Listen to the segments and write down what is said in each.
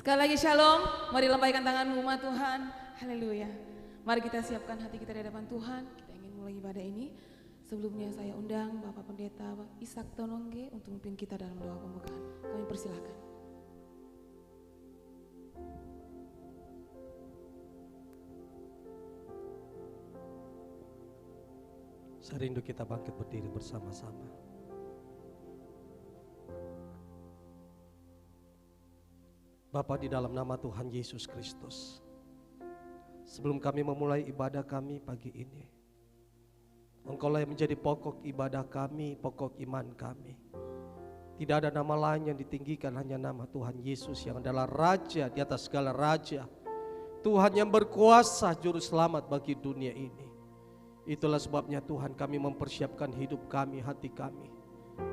Sekali lagi shalom, mari lambaikan tanganmu umat Tuhan, haleluya. Mari kita siapkan hati kita di hadapan Tuhan, kita ingin mulai ibadah ini. Sebelumnya saya undang Bapak Pendeta Ishak Tonongge untuk memimpin kita dalam doa pembukaan. Kami persilahkan. Saya rindu kita bangkit berdiri bersama-sama. Bapa, di dalam nama Tuhan Yesus Kristus, sebelum kami memulai ibadah kami pagi ini, Engkaulah yang menjadi pokok ibadah kami, pokok iman kami. Tidak ada nama lain yang ditinggikan, hanya nama Tuhan Yesus yang adalah Raja di atas segala raja, Tuhan yang berkuasa, juru selamat bagi dunia ini. Itulah sebabnya Tuhan, kami mempersiapkan hidup kami, hati kami.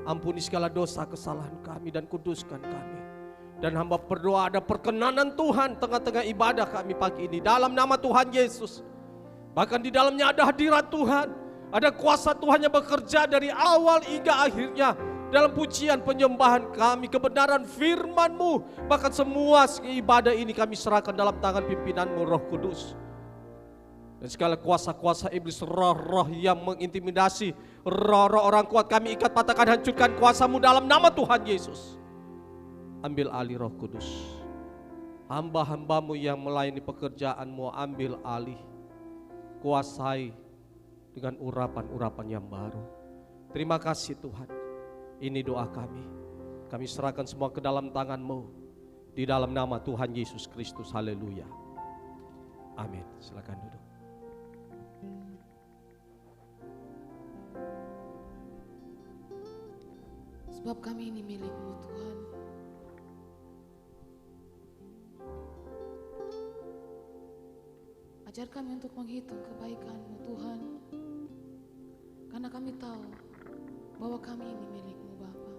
Ampuni segala dosa kesalahan kami dan kuduskan kami. Dan hamba berdoa ada perkenanan Tuhan tengah-tengah ibadah kami pagi ini dalam nama Tuhan Yesus. Bahkan di dalamnya ada hadirat Tuhan, ada kuasa Tuhan yang bekerja dari awal hingga akhirnya dalam pujian penyembahan kami, kebenaran firman-Mu. Bahkan semua ibadah ini kami serahkan dalam tangan pimpinan-Mu Roh Kudus. Dan segala kuasa-kuasa iblis, roh-roh yang mengintimidasi, roh-roh orang kuat kami ikat, patahkan, hancurkan kuasa-Mu dalam nama Tuhan Yesus. Ambil alih Roh Kudus. Hamba-hamba-Mu yang melayani pekerjaan-Mu, ambil alih. Kuasai dengan urapan-urapan yang baru. Terima kasih Tuhan. Ini doa kami. Kami serahkan semua ke dalam tangan-Mu. Di dalam nama Tuhan Yesus Kristus. Haleluya. Amin. Silakan duduk. Sebab kami ini milik-Mu Tuhan. Ajar kami untuk menghitung kebaikan-Mu Tuhan. Karena kami tahu bahwa kami ini milik-Mu Bapa.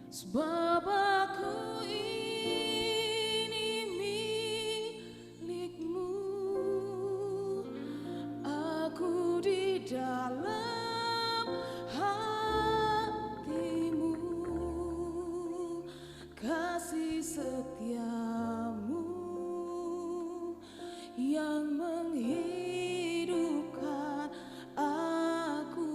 Sebab aku ini milik-Mu, aku di dalam hati-Mu, kasih setia-Mu yang menghidupkan aku.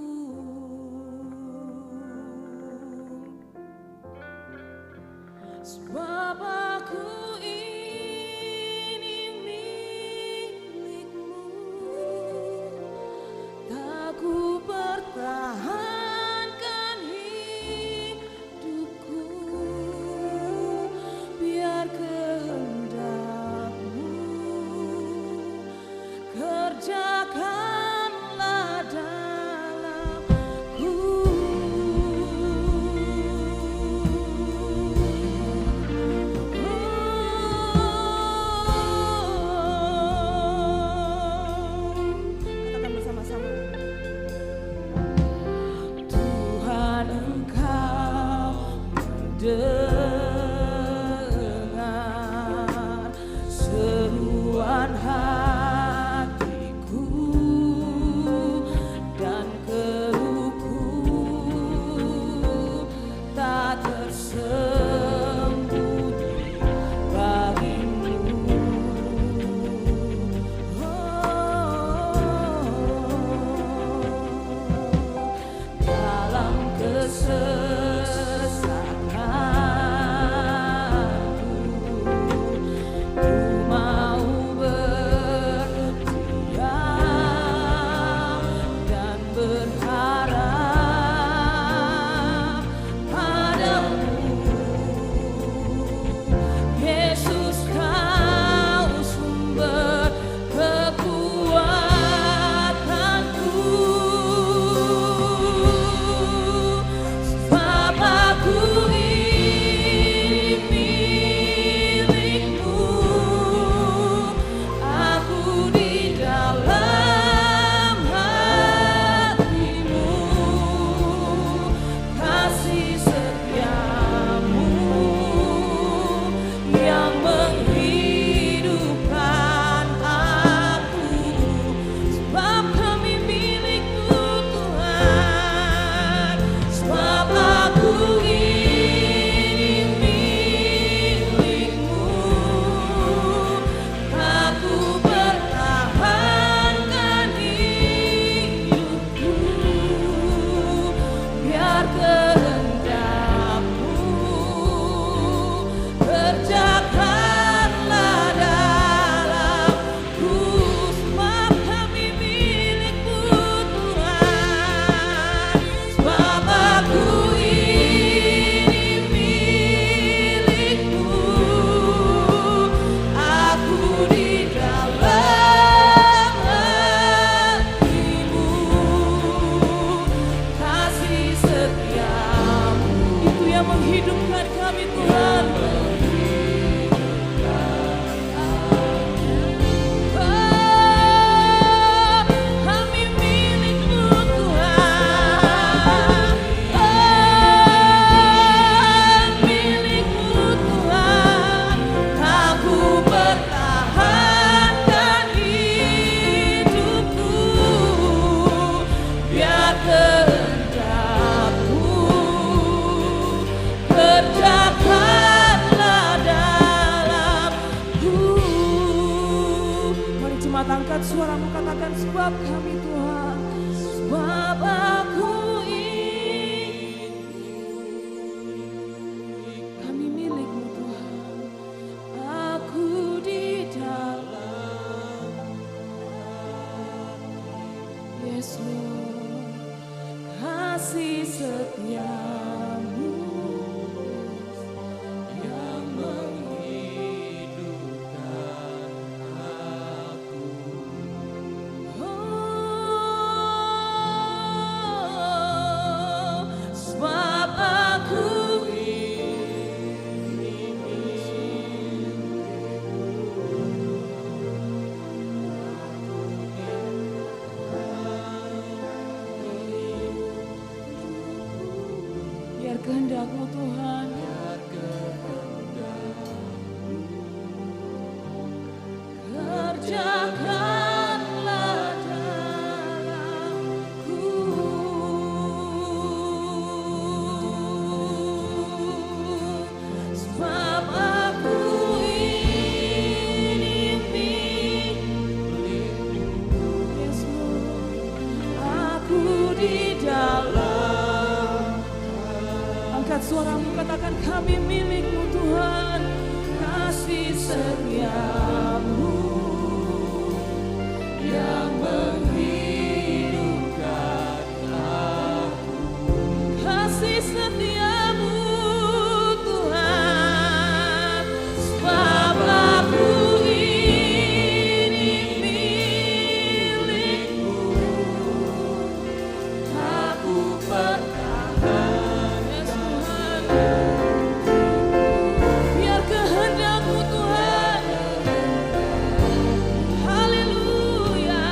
menghidupkan kami Tuhan. Kami milik-Mu Tuhan. Milik-Mu Tuhan. Aku pertahankan hidupku, biar kehendak-Mu kerjakanlah dalamku. Mari jemaat angkat suaramu, katakan sebab kami Tuhan, sebab aku ingin. Kami milik-Mu Tuhan, aku di dalam. Yes Lord, kasih setia-Mu yang menghidupkan aku. Sebab aku biar kehendak-Mu Tuhan, kerjakanlah dalamku. Sebab aku ini milik-Mu. Yes Lord, aku di dalam. Angkat suaramu, katakan kami milik-Mu Tuhan, kasih setia-Mu yang menghidupkan aku. Kasih setia-Mu Tuhan, sebab aku ini milik-Mu. Aku pertahankan, yes Tuhan, biar kehendak-Mu Tuhan. Haleluya.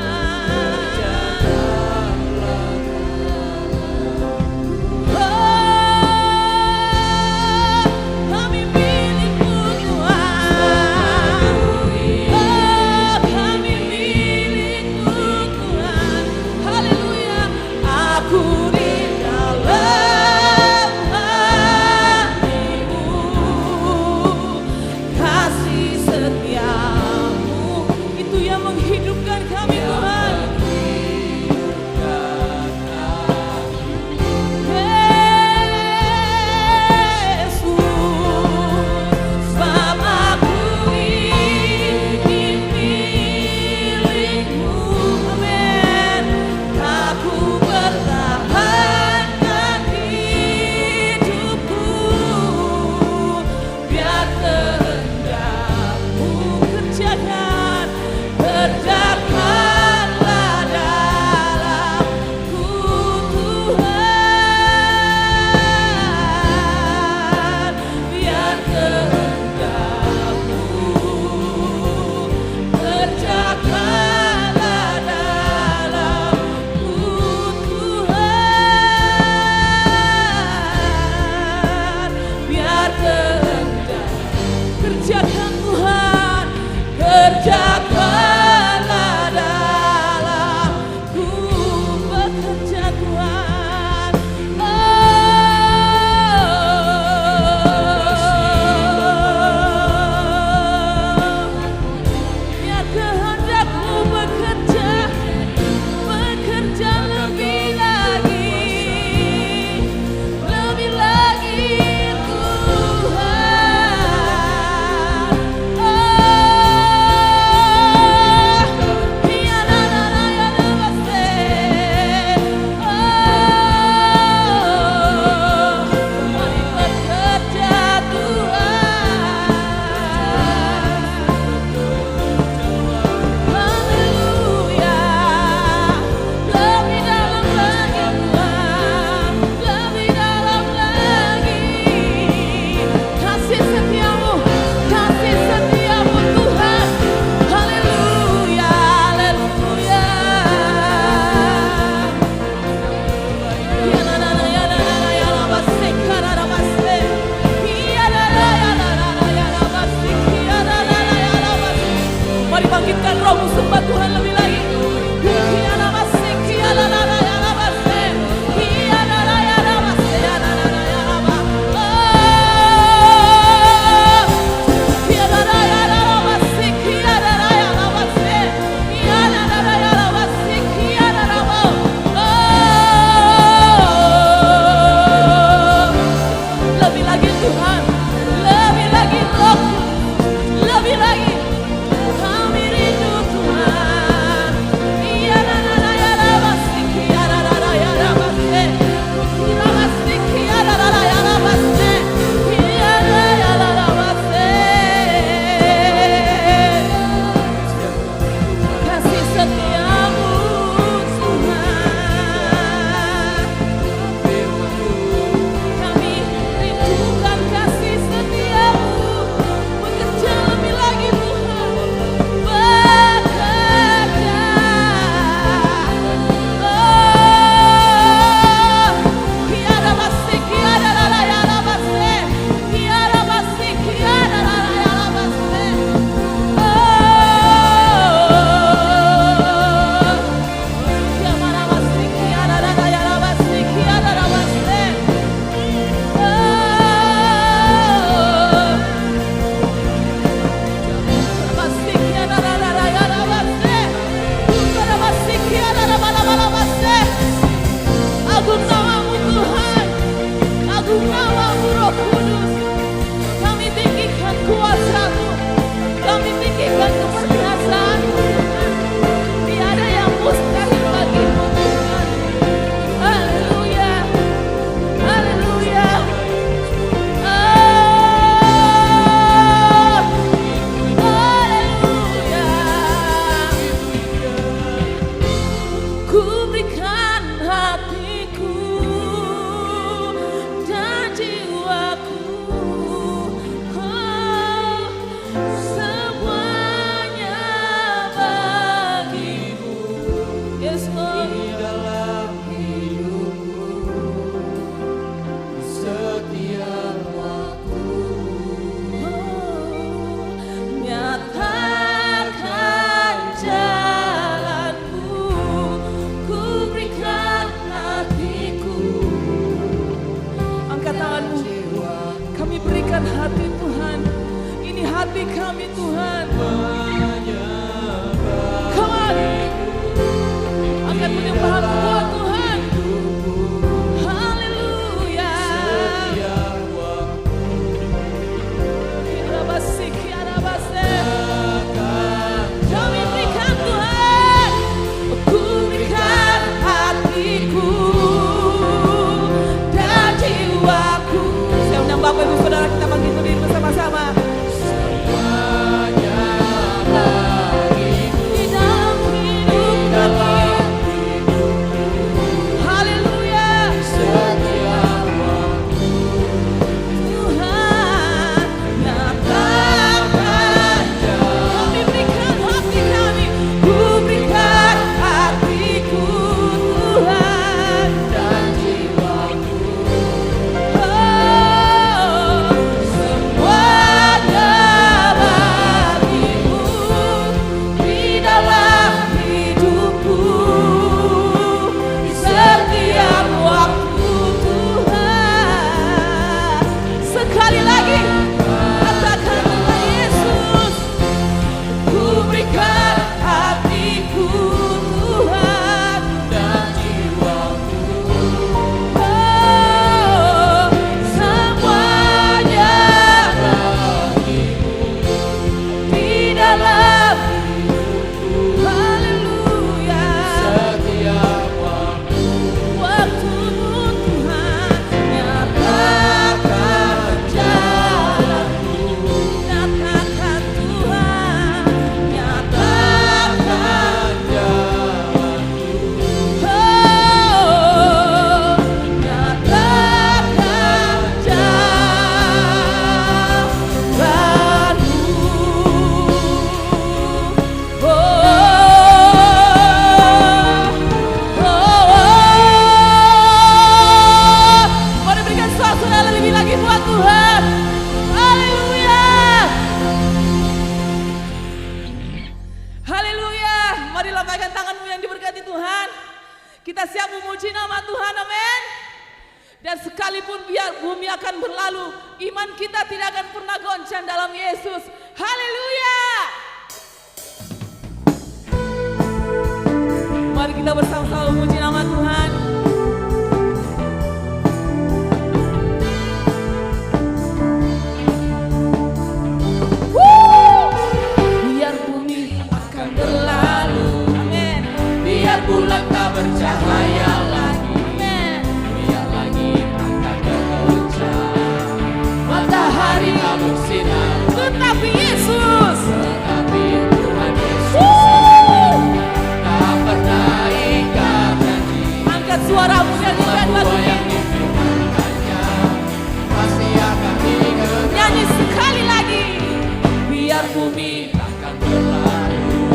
kami Tuhan. Come on. Angkat penyembahan buat Tuhan. Haleluya. Kiarabasi, kiarabasi. Kami berikan Tuhan. Ku berikan hatiku dan jiwaku. Saya undang Bapak Ibu Saudara kita bangkit berdiri bersama-sama. Di dalam hidup kami. Haleluya. Tuhan nyatakan. Kami berikan hati kami. Ku berikan hatiku Tuhan dan jiwaku. Oh, semuanya bagimu di dalam hidupku. Di setiap waktu Tuhan. Sekali lagi katakan Tuhan Yesus. Ku berikan hatiku Tuhan dan jiwaku. Oh, semuanya bagimu di dalam hidupku. Haleluya. Setiap waktumu Tuhan. Nyatakan jalanku. Nyatakan Tuhan. Nyatakan jalanku. Oh, nyatakan jalanku. Mari berikan suara lebih lagi buat Tuhan. Haleluya. Haleluya. Mari lambaikan tanganmu yang diberkati Tuhan. Kita siap memuji nama Tuhan, amin. Dan sekalipun biar bumi akan berlalu, iman kita tidak akan pernah goncang dalam Yesus. Haleluya. Mari kita bersama-sama memuji nama Tuhan. Biar bumi akan berlalu, amin. Biar bulan tak bercahaya lagi, Amin. biar langit akan bergoncang, matahari tak bersinar, Tetapi Yesus, tetapi Tuhan Yesus tak pernah ingkar janji. angkat suaramu nyanyikan lagu Semua yang ini. difirmankannya pasti akan digenapi. Nyanyi sekali lagi. Biar bumi takkan berlalu,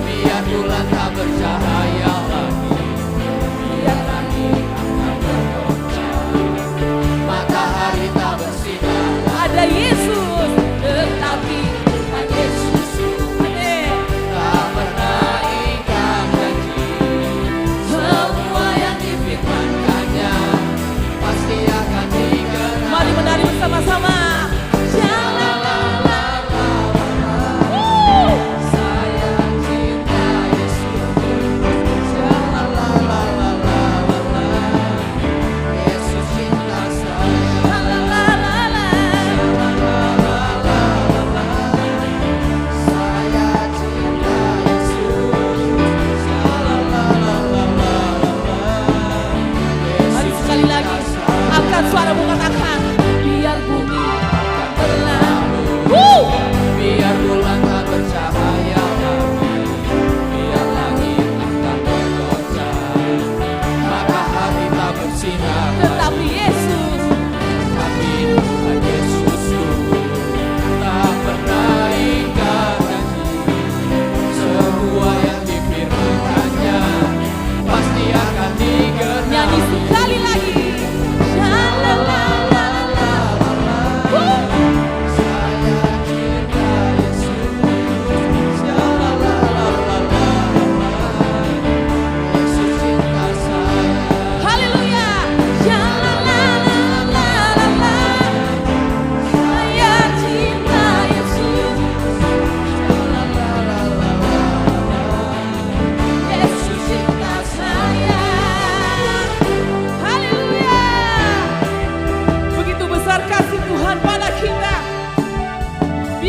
biar bulan tak bercahaya lagi, biar langit akan bergoncang, matahari tak bersinar, Ada Yesus, tetapi Tuhan Yesus amin. tak pernah ingkar janji. Semua yang difirmankannya pasti akan digenapi. Mari menari bersama-sama. Saya cinta Yesus. Yesus cinta saya. Saya cinta Yesus. Mari sekali lagi. Angkat suaramu katakan. Biar bumi akan berlalu. Biar bulan tak bercahaya lagi, biar langit akan bergoncang, matahari tak bersinar, Tetapi Yesus, tapi Tuhan Yesusku tak pernah ingkar janji. Semua yang difirmankannya pasti akan nyanyi digenapi. sekali lagi. Haleluya.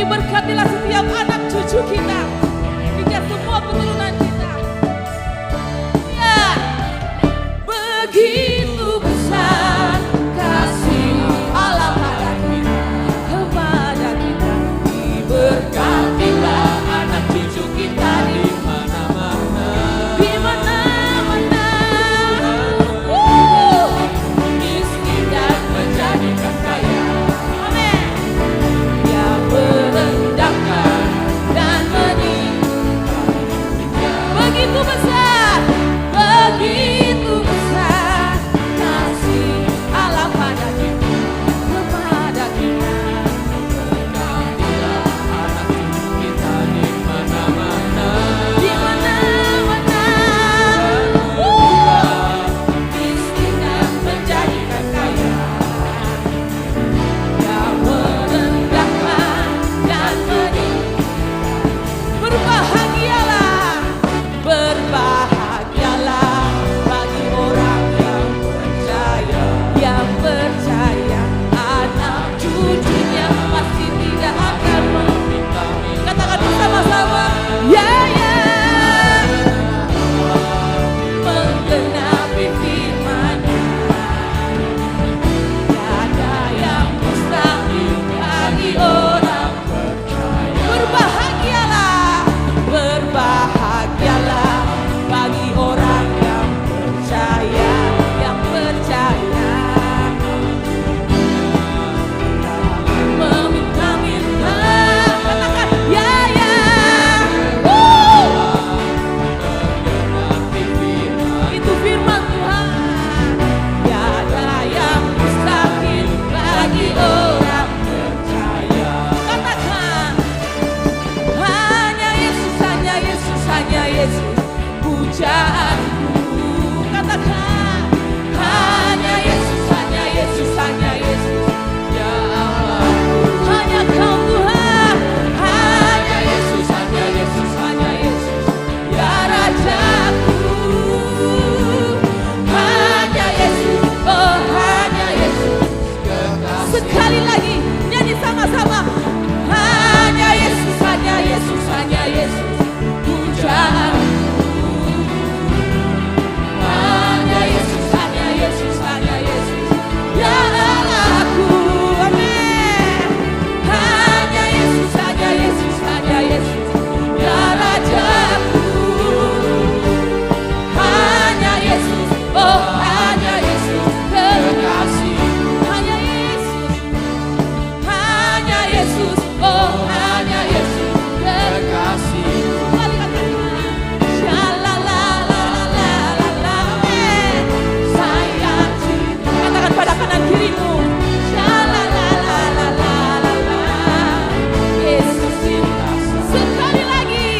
Berkatilah setiap anak cucu kita, hingga semua keturunan kita. Ya, begitu besar kasih Allah pada kita, kepada kita. Diberkatilah anak cucu kita di mana-mana. Di mana-mana. Miskin dan menjadikan kaya. Amin. Yang merendahkan dan meninggikan. Begitu besar, begitu besar kasih Allah pada kita, kepada kita. Berkatilah anak cucu kita di mana-mana. Di mana-mana. Miskin dan menjadikan kaya. Yang merendahkan dan meninggikan. Berbahagialah, berbahagialah bagi orang yang percaya, anak cucunya pasti tidak akan meminta-minta. Katakan bersama-sama, ya ya, menggenapi firman-Nya. Tiada yang mustahil bagi orang percaya. Berbahagialah, berbahagialah bagi orang yang percaya, meminta-minta. Katakan ya ya. Menggenapi firman. Itu firman Tuhan. Tiada yang mustahil bagi orang percaya. Katakan hanya Yesus, hanya Yesus, hanya Yesus pujaanku. Katakan hanya Yesus, hanya Yesus, hanya Yesus. Ya Allah, hanya Kau Tuhan. Hanya Yesus, hanya Yesus, hanya Yesus. Ya Rajaku, hanya Yesus, oh hanya Yesus. Sekali lagi nyanyi sama-sama. Hanya Yesus, hanya Yesus, hanya Yesus pujaanku. Hanya Yesus, hanya Yesus, hanya Yesus. Ya Allahku, amin. Hanya Yesus, hanya Yesus, hanya Yesus. Ya Rajaku, hanya Yesus, oh hanya Yesus kekasih. Hanya Yesus, hanya Yesus, oh hanya Yesus kekasih. Kembali katakan, shalalalalala, amin. Saya cinta. Katakan pada kanan kirimu, shalalalalala, Yesus cinta. Sekali lagi,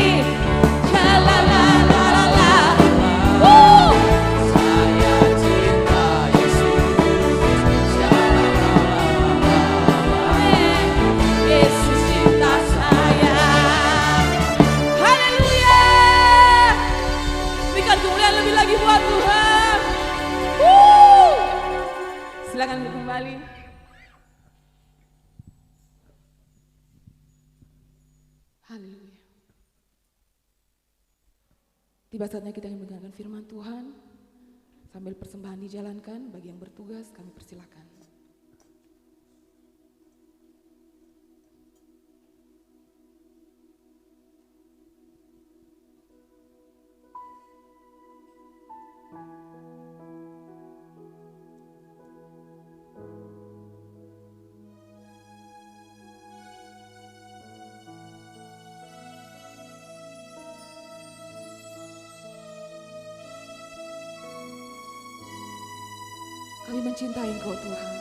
shalalalalala. Saya cinta Yesus. Yesus cinta saya. Haleluya. Berikan kemuliaan lebih lagi buat Tuhan. Silakan kembali. Haleluya. Tiba saatnya kita ingin mendengarkan firman Tuhan. Sambil persembahan dijalankan, bagi yang bertugas kami persilakan. Kami mencintai Engkau Tuhan.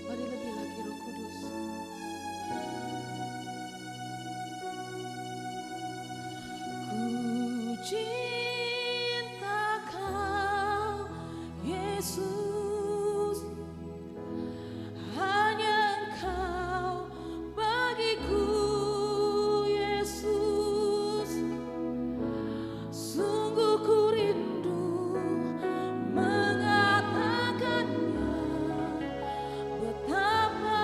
Mari lebih lagi Roh Kudus. Ku cinta Kau, Yesus. Hanya Engkau bagiku, Yesus. Sungguh ku rindu mengatakannya, betapa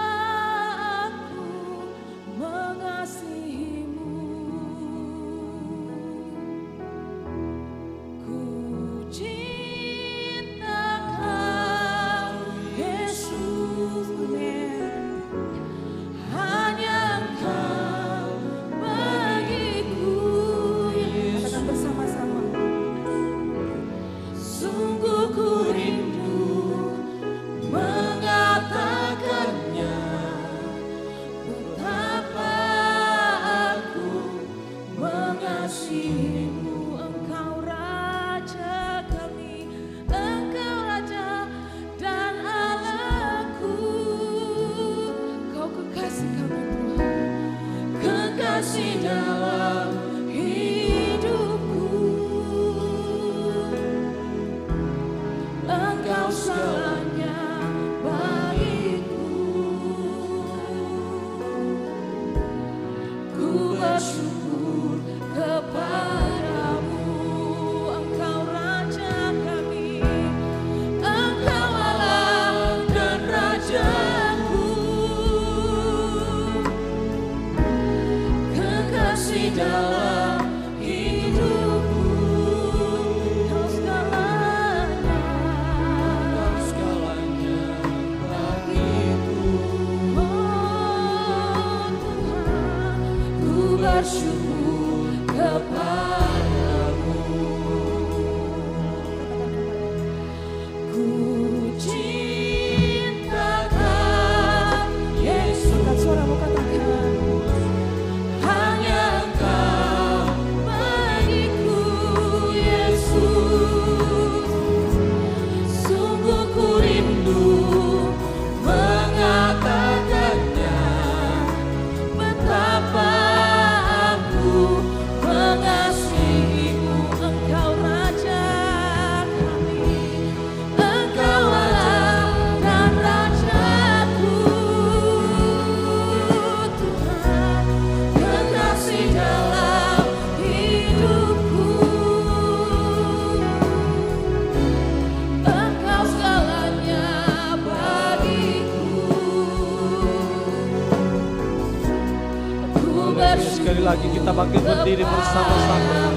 lagi kita bangkit berdiri bersama-sama.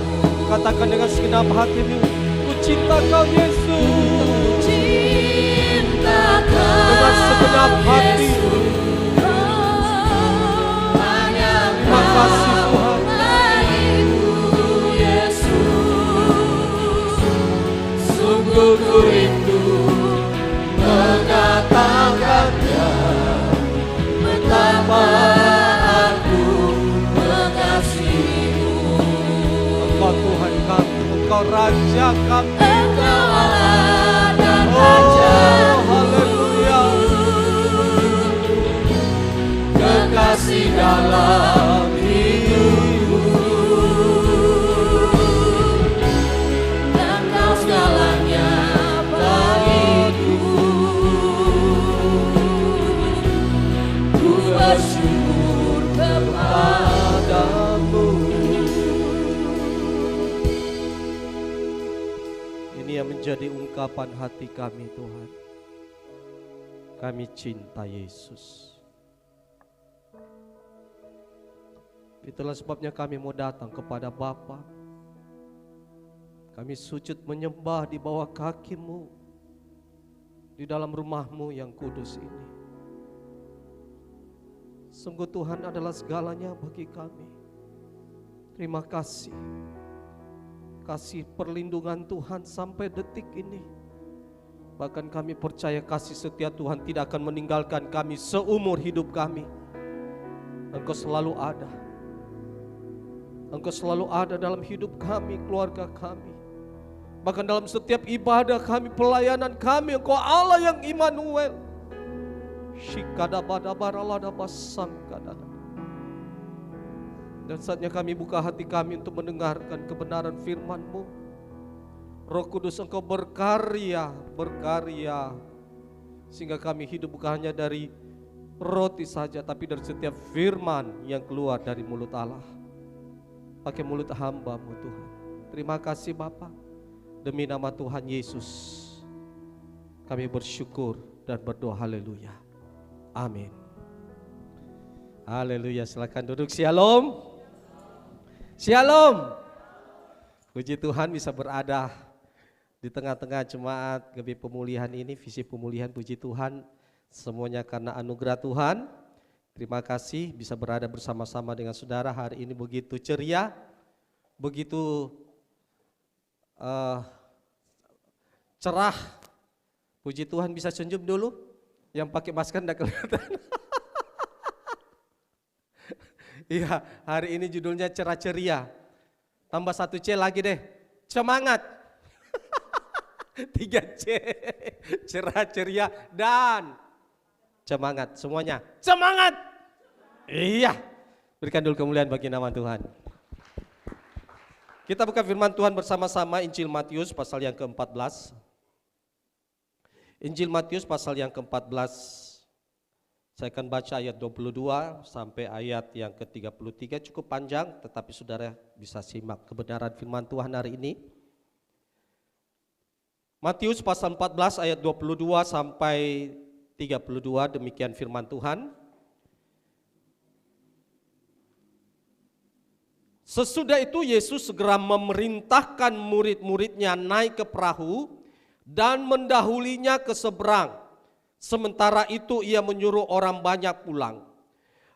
Katakan dengan segenap hatimu, ku cinta kau Yesus. Dengan segenap hati. Terima kasih Tuhan. Sungguh ku rindu mengatakannya, betapa aku mengasihimu. Engkau Tuhan kami, Engkau Raja kami. Engkau Allah dan Raja, haleluya. kekasih dalam hidupku. Engkau segalanya bagiku. Ku bersyukur kepadamu. Ini yang menjadi ungkapan hati kami Tuhan. Kami cinta Yesus. Itulah sebabnya kami mau datang kepada Bapa. Kami sujud menyembah di bawah kaki-Mu, di dalam rumah-Mu yang kudus ini. Sungguh Tuhan adalah segalanya bagi kami. Terima kasih. Kasih perlindungan Tuhan sampai detik ini. Bahkan kami percaya kasih setia Tuhan tidak akan meninggalkan kami seumur hidup kami. Engkau selalu ada. Engkau selalu ada dalam hidup kami, keluarga kami. Bahkan dalam setiap ibadah kami, pelayanan kami, Engkau Allah yang Immanuel. Dan saatnya kami buka hati kami untuk mendengarkan kebenaran firman-Mu. Roh Kudus Engkau berkarya, sehingga kami hidup bukan hanya dari roti saja, tapi dari setiap firman yang keluar dari mulut Allah. Pakai mulut hamba-Mu Tuhan. Terima kasih Bapa. Demi nama Tuhan Yesus kami bersyukur dan berdoa. Haleluya. Amin. Haleluya. Silakan duduk. Shalom. Shalom. Puji Tuhan bisa berada di tengah-tengah jemaat Gebi Pemulihan ini. Visi pemulihan, puji Tuhan, semuanya karena anugerah Tuhan. Terima kasih bisa berada bersama-sama dengan saudara hari ini begitu ceria, begitu cerah. Puji Tuhan, bisa senyum dulu. Yang pakai masker enggak kelihatan. Iya, hari ini judulnya cerah ceria. Tambah 1 C lagi deh, semangat. 3 C, cerah ceria dan semangat. Semuanya semangat. Iya, berikan dulu kemuliaan bagi nama Tuhan. Kita buka firman Tuhan bersama-sama, Injil Matius pasal yang ke-14. Injil Matius pasal yang ke-14. Saya akan baca ayat 22 sampai ayat yang ke-33, cukup panjang, tetapi saudara bisa simak kebenaran firman Tuhan hari ini. Matius pasal 14 ayat 22 sampai 32, demikian firman Tuhan. Sesudah itu Yesus segera memerintahkan murid-muridnya naik ke perahu dan mendahulinya ke seberang. Sementara itu ia menyuruh orang banyak pulang.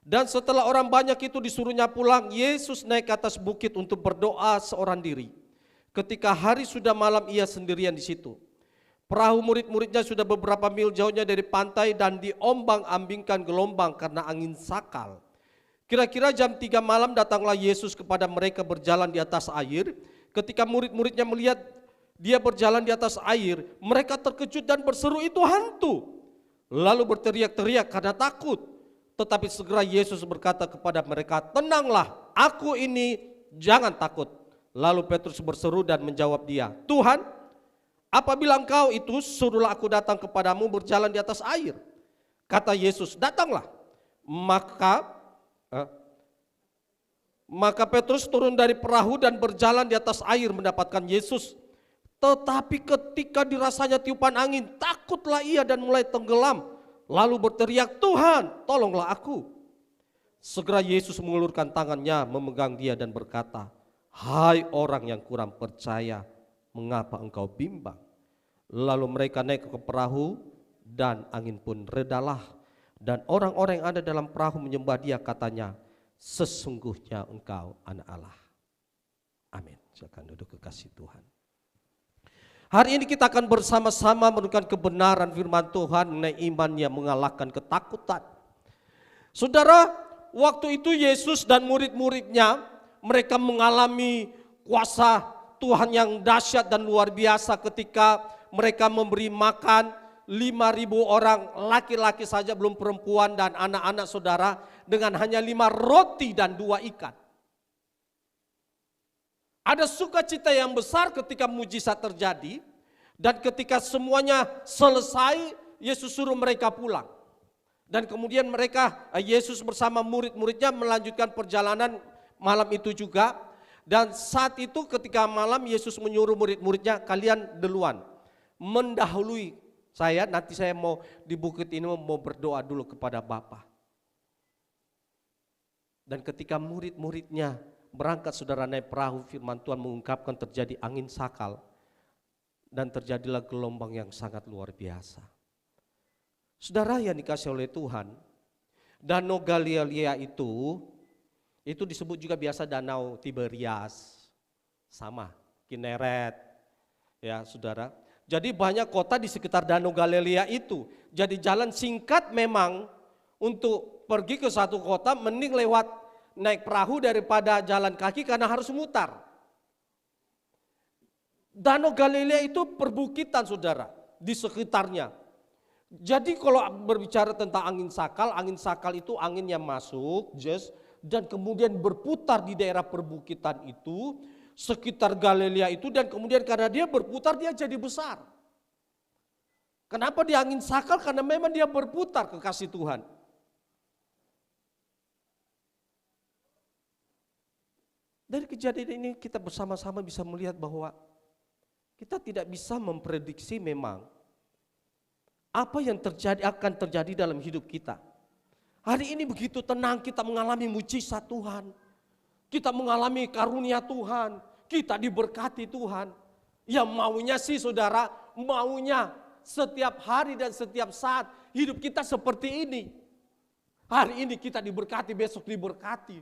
Dan setelah orang banyak itu disuruhnya pulang, Yesus naik ke atas bukit untuk berdoa seorang diri. Ketika hari sudah malam ia sendirian di situ. Perahu murid-muridnya sudah beberapa mil jauhnya dari pantai dan diombang-ambingkan gelombang karena angin sakal. Kira-kira jam 3 malam datanglah Yesus kepada mereka berjalan di atas air. Ketika murid-muridnya melihat dia berjalan di atas air, mereka terkejut dan berseru, itu hantu. Lalu berteriak-teriak karena takut. Tetapi segera Yesus berkata kepada mereka, tenanglah, aku ini, jangan takut. Lalu Petrus berseru dan menjawab dia, Tuhan, apabila engkau itu, suruhlah aku datang kepadamu berjalan di atas air. Kata Yesus, datanglah. Maka Petrus turun dari perahu dan berjalan di atas air mendapatkan Yesus. Tetapi ketika dirasanya tiupan angin, takutlah ia dan mulai tenggelam. Lalu berteriak, Tuhan, tolonglah aku. Segera Yesus mengulurkan tangannya memegang dia dan berkata, "Hai orang yang kurang percaya, mengapa engkau bimbang?" Lalu mereka naik ke perahu dan angin pun redalah. Dan orang-orang yang ada dalam perahu menyembah dia, katanya, "Sesungguhnya engkau anak Allah." Amin. Silakan duduk, kekasih Tuhan. Hari ini kita akan bersama-sama merenungkan kebenaran firman Tuhan mengenai iman yang mengalahkan ketakutan. Saudara, waktu itu Yesus dan murid-muridnya, mereka mengalami kuasa Tuhan yang dahsyat dan luar biasa ketika mereka memberi makan 5.000 orang, laki-laki saja belum perempuan dan anak-anak saudara, dengan hanya 5 roti dan 2 ikan. Ada sukacita yang besar ketika mujizat terjadi, dan ketika semuanya selesai, Yesus suruh mereka pulang. Dan kemudian Yesus bersama murid-muridnya melanjutkan perjalanan malam itu juga. Dan saat itu ketika malam Yesus menyuruh murid-muridnya, "Kalian duluan, mendahului saya, nanti saya mau di bukit ini mau berdoa dulu kepada Bapa." Dan ketika murid-muridnya berangkat, saudara, naik perahu, firman Tuhan mengungkapkan terjadi angin sakal. Dan terjadilah gelombang yang sangat luar biasa. Saudara yang dikasih oleh Tuhan, Danau Galilea itu disebut juga biasa Danau Tiberias, sama Kineret, ya saudara. Jadi banyak kota di sekitar Danau Galilea itu. Jadi jalan singkat memang untuk pergi ke satu kota, mending lewat naik perahu daripada jalan kaki karena harus mutar. Danau Galilea itu perbukitan, saudara, di sekitarnya. Jadi kalau berbicara tentang angin sakal itu angin yang masuk, dan kemudian berputar di daerah perbukitan itu, sekitar Galilea itu, dan kemudian karena dia berputar dia jadi besar. Kenapa dia angin sakal? Karena memang dia berputar, kekasih Tuhan. Dari kejadian ini kita bersama-sama bisa melihat bahwa kita tidak bisa memprediksi memang apa yang akan terjadi dalam hidup kita. Hari ini begitu tenang kita mengalami mujizat Tuhan. Kita mengalami karunia Tuhan. Kita diberkati Tuhan. Ya maunya sih saudara, maunya setiap hari dan setiap saat hidup kita seperti ini. Hari ini kita diberkati, besok diberkati.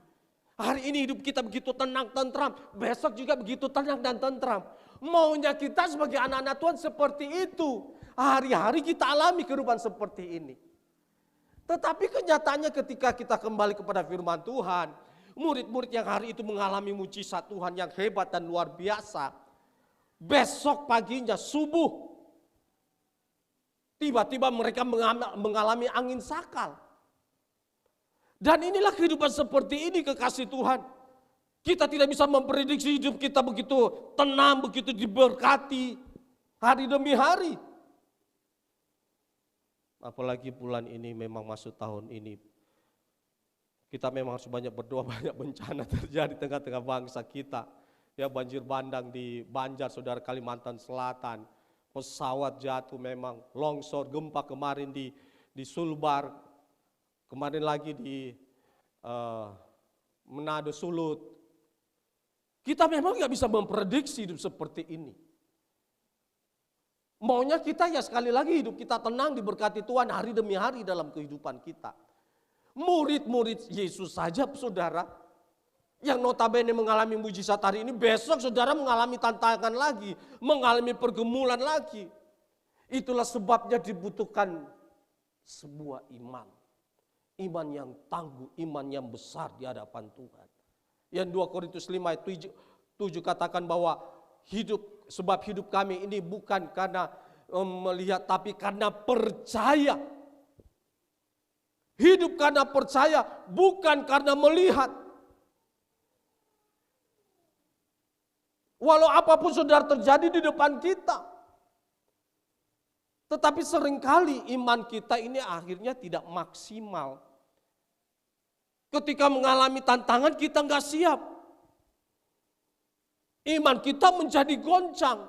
Hari ini hidup kita begitu tenang, tentram. Besok juga begitu tenang dan tentram. Maunya kita sebagai anak-anak Tuhan seperti itu. Hari-hari kita alami kehidupan seperti ini. Tetapi kenyataannya ketika kita kembali kepada firman Tuhan, murid-murid yang hari itu mengalami mujizat Tuhan yang hebat dan luar biasa. Besok paginya subuh, tiba-tiba mereka mengalami angin sakal. Dan inilah kehidupan seperti ini, kekasih Tuhan. Kita tidak bisa memprediksi hidup kita begitu tenang, begitu diberkati hari demi hari. Apalagi bulan ini memang masuk tahun ini. Kita memang harus banyak berdoa, banyak bencana terjadi di tengah-tengah bangsa kita. Ya, banjir bandang di Banjar, saudara, Kalimantan Selatan. Pesawat jatuh memang, longsor, gempa kemarin di Sulbar. Kemarin lagi di Manado, Sulut. Kita memang gak bisa memprediksi hidup seperti ini. Maunya kita ya sekali lagi hidup kita tenang, diberkati Tuhan hari demi hari dalam kehidupan kita. Murid-murid Yesus saja, saudara, yang notabene mengalami mujizat hari ini, besok saudara mengalami tantangan lagi, mengalami pergumulan lagi. Itulah sebabnya dibutuhkan sebuah iman. Iman yang tangguh, iman yang besar di hadapan Tuhan. Yang 2 Korintus 5 ayat 7 katakan bahwa sebab hidup kami ini bukan karena melihat tapi karena percaya. Hidup karena percaya, bukan karena melihat. Walau apapun saudara terjadi di depan kita. Tetapi seringkali iman kita ini akhirnya tidak maksimal. Ketika mengalami tantangan kita nggak siap. Iman kita menjadi goncang.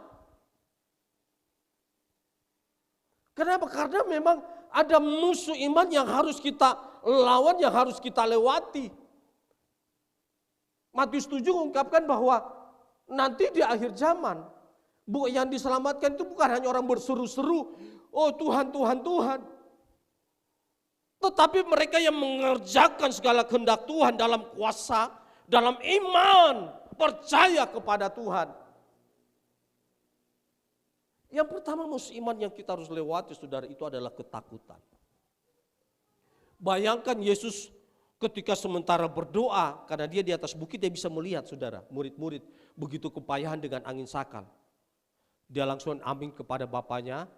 Kenapa? Karena memang ada musuh iman yang harus kita lawan yang harus kita lewati. Matius 7 mengungkapkan bahwa nanti di akhir zaman, yang diselamatkan itu bukan hanya orang berseru-seru, oh Tuhan, Tuhan, Tuhan. Tetapi mereka yang mengerjakan segala kehendak Tuhan dalam kuasa, dalam iman, percaya kepada Tuhan. Yang pertama iman yang kita harus lewati, saudara, itu adalah ketakutan. Bayangkan Yesus ketika sementara berdoa, karena dia di atas bukit dia bisa melihat, saudara, murid-murid begitu kepayahan dengan angin sakal. Dia langsung amin kepada bapaknya,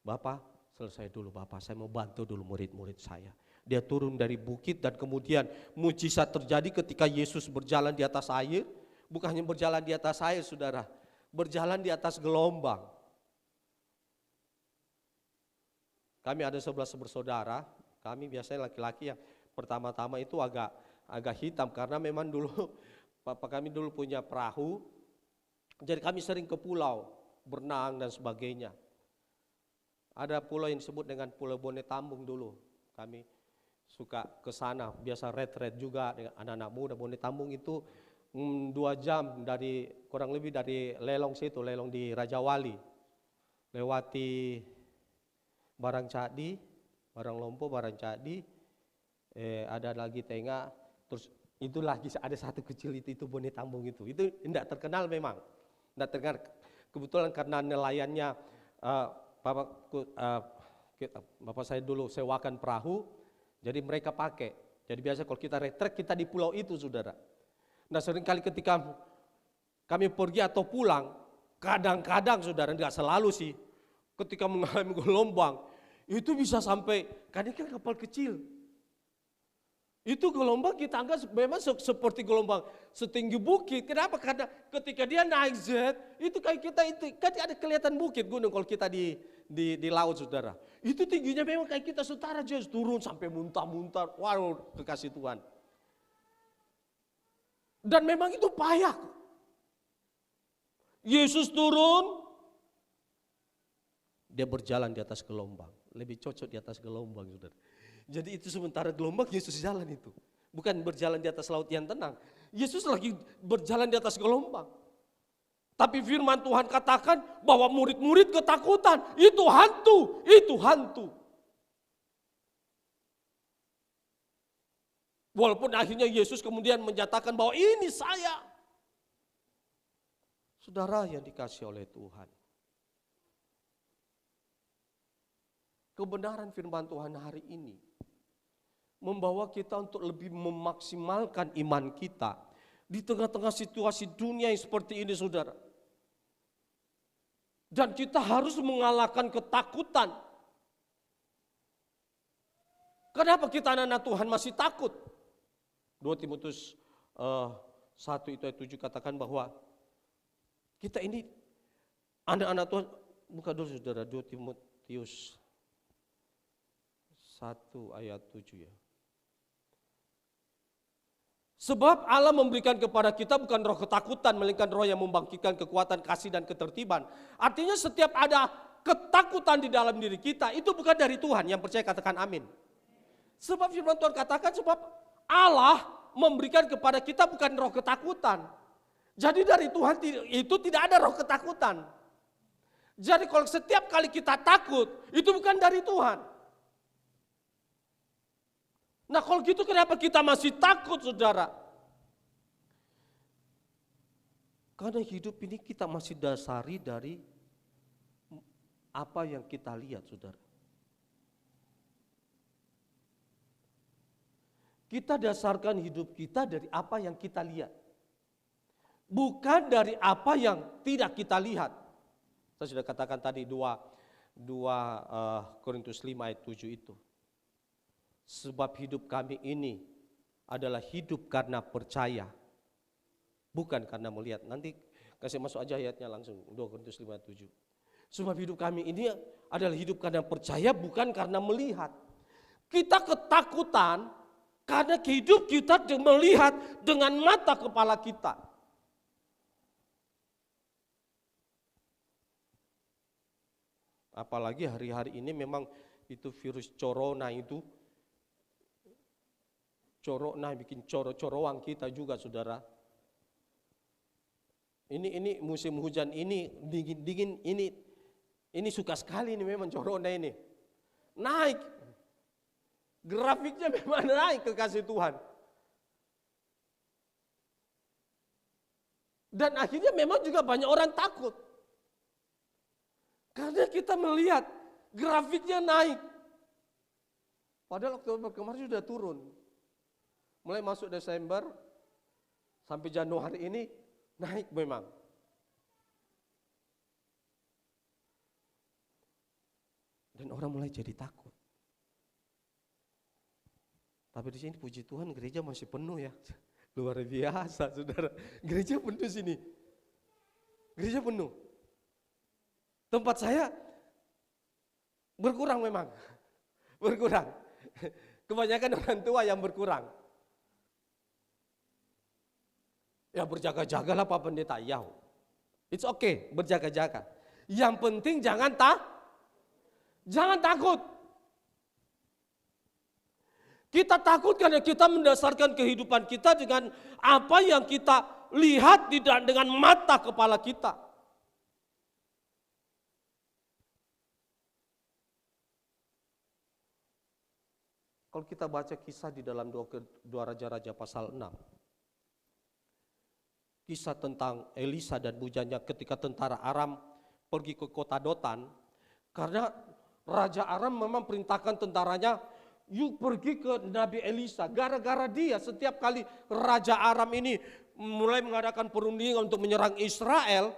Bapak selesai dulu Bapak, saya mau bantu dulu murid-murid saya. Dia turun dari bukit dan kemudian mujizat terjadi ketika Yesus berjalan di atas air. Bukan hanya berjalan di atas air, saudara, berjalan di atas gelombang. Kami ada 11 bersaudara, kami biasanya laki-laki yang pertama-tama itu agak hitam karena memang dulu papa kami dulu punya perahu. Jadi kami sering ke pulau, berenang dan sebagainya. Ada pulau yang disebut dengan Pulau Bone Tambung dulu. Kami suka ke sana, biasa retret juga dengan anak-anak muda. Bone Tambung itu 2 jam dari kurang lebih dari Lelong situ, Lelong di Raja Wali. Lewati Barang Cadi, Barang Lompo, Barang Cadi, ada lagi Tengah, terus itu lagi ada satu kecil itu Bone Tambung itu tidak terkenal memang, tidak terkenal. Kebetulan karena nelayannya bapak saya dulu sewakan perahu, jadi mereka pakai. Jadi biasa kalau kita retret kita di pulau itu, saudara. Nah seringkali ketika kami pergi atau pulang, kadang-kadang saudara, tidak selalu sih, ketika mengalami gelombang, itu bisa sampai, kadang kan kapal kecil. Itu gelombang kita anggap memang seperti gelombang setinggi bukit. Kenapa? Karena ketika dia naik jet, itu kayak kita itu kan ada kelihatan bukit gunung kalau kita di laut, saudara. Itu tingginya memang kayak kita setara aja turun sampai muntah-muntah. Waduh, kekasih Tuhan. Dan memang itu payah. Yesus turun, dia berjalan di atas gelombang. Lebih cocok di atas gelombang, saudara. Jadi itu sementara gelombang, Yesus jalan itu. Bukan berjalan di atas laut yang tenang. Yesus lagi berjalan di atas gelombang. Tapi firman Tuhan katakan bahwa murid-murid ketakutan. Itu hantu, itu hantu. Walaupun akhirnya Yesus kemudian menyatakan bahwa ini saya. Saudara yang dikasih oleh Tuhan. Kebenaran firman Tuhan hari ini membawa kita untuk lebih memaksimalkan iman kita di tengah-tengah situasi dunia yang seperti ini, saudara. Dan kita harus mengalahkan ketakutan. Kenapa kita anak-anak Tuhan masih takut? 2 Timotius 1 itu ayat 7 katakan bahwa kita ini anak-anak Tuhan, buka dulu saudara, 2 Timotius 1 ayat 7 ya. Sebab Allah memberikan kepada kita bukan roh ketakutan, melainkan roh yang membangkitkan kekuatan, kasih dan ketertiban. Artinya setiap ada ketakutan di dalam diri kita, itu bukan dari Tuhan. Yang percaya katakan amin. Sebab firman Tuhan katakan, sebab Allah memberikan kepada kita bukan roh ketakutan. Jadi dari Tuhan itu tidak ada roh ketakutan. Jadi kalau setiap kali kita takut, itu bukan dari Tuhan. Nah kalau gitu kenapa kita masih takut, saudara? Karena hidup ini kita masih dasari dari apa yang kita lihat, saudara. Kita dasarkan hidup kita dari apa yang kita lihat. Bukan dari apa yang tidak kita lihat. Saya sudah katakan tadi 2 Korintus 5 ayat 7 itu. Sebab hidup kami ini adalah hidup karena percaya, bukan karena melihat. Nanti kasih masuk aja ayatnya langsung, 2 Korintus 5 ayat 7. Sebab hidup kami ini adalah hidup karena percaya, bukan karena melihat. Kita ketakutan karena hidup kita melihat dengan mata kepala kita. Apalagi hari-hari ini memang itu virus corona itu bikin coro-coroang kita juga saudara. Ini musim hujan ini dingin ini suka sekali ini memang corona ini. Naik. Grafiknya memang naik kekasih Tuhan. Dan akhirnya memang juga banyak orang takut. Karena kita melihat grafiknya naik. Padahal Oktober kemarin sudah turun. Mulai masuk Desember sampai Januari ini naik memang. Dan orang mulai jadi takut. Tapi di sini puji Tuhan gereja masih penuh ya. Luar biasa saudara. Gereja penuh sini. Gereja penuh. Tempat saya berkurang memang. Berkurang. Kebanyakan orang tua yang berkurang. Ya berjaga-jagalah Pak Pendeta. Ya. It's okay, berjaga-jaga. Yang penting jangan takut. Kita takut karena kita mendasarkan kehidupan kita dengan apa yang kita lihat tidak dengan mata kepala kita. Kalau kita baca kisah di dalam dua Raja-Raja pasal 6. Kisah tentang Elisa dan bujangnya ketika tentara Aram pergi ke kota Dotan. Karena Raja Aram memang perintahkan tentaranya, yuk pergi ke Nabi Elisa. Gara-gara dia setiap kali Raja Aram ini mulai mengadakan perundingan untuk menyerang Israel,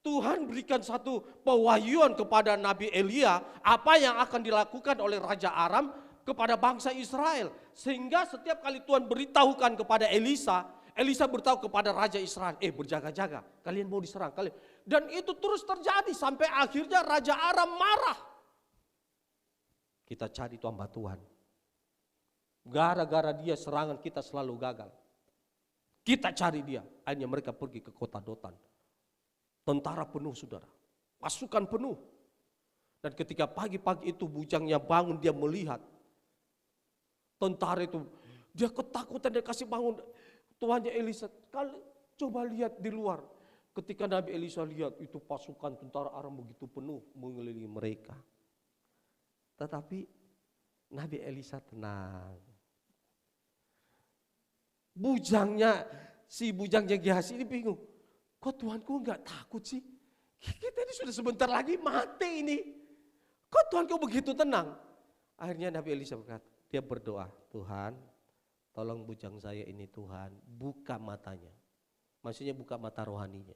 Tuhan berikan satu pewahyuan kepada Nabi Elia apa yang akan dilakukan oleh Raja Aram kepada bangsa Israel. Sehingga setiap kali Tuhan beritahukan kepada Elisa, Elisa beritahu kepada Raja Israel, berjaga-jaga, kalian mau diserang. Dan itu terus terjadi sampai akhirnya Raja Aram marah. Kita cari itu hamba Tuhan. Gara-gara dia serangan kita selalu gagal. Kita cari dia, akhirnya mereka pergi ke kota Dotan. Tentara penuh saudara, pasukan penuh. Dan ketika pagi-pagi itu bujangnya bangun, dia melihat tentara itu, dia ketakutan, dia kasih bangun. Tuannya Elisa, coba lihat di luar. Ketika Nabi Elisa lihat itu pasukan tentara Aram begitu penuh mengelilingi mereka. Tetapi Nabi Elisa tenang. Si bujangnya Gehazi ini bingung. Kok Tuanku enggak takut sih? Kita ini sudah sebentar lagi mati ini. Kok Tuanku begitu tenang? Akhirnya Nabi Elisa berkata, dia berdoa, Tuhan, tolong bujang saya ini Tuhan, buka matanya. Maksudnya buka mata rohaninya.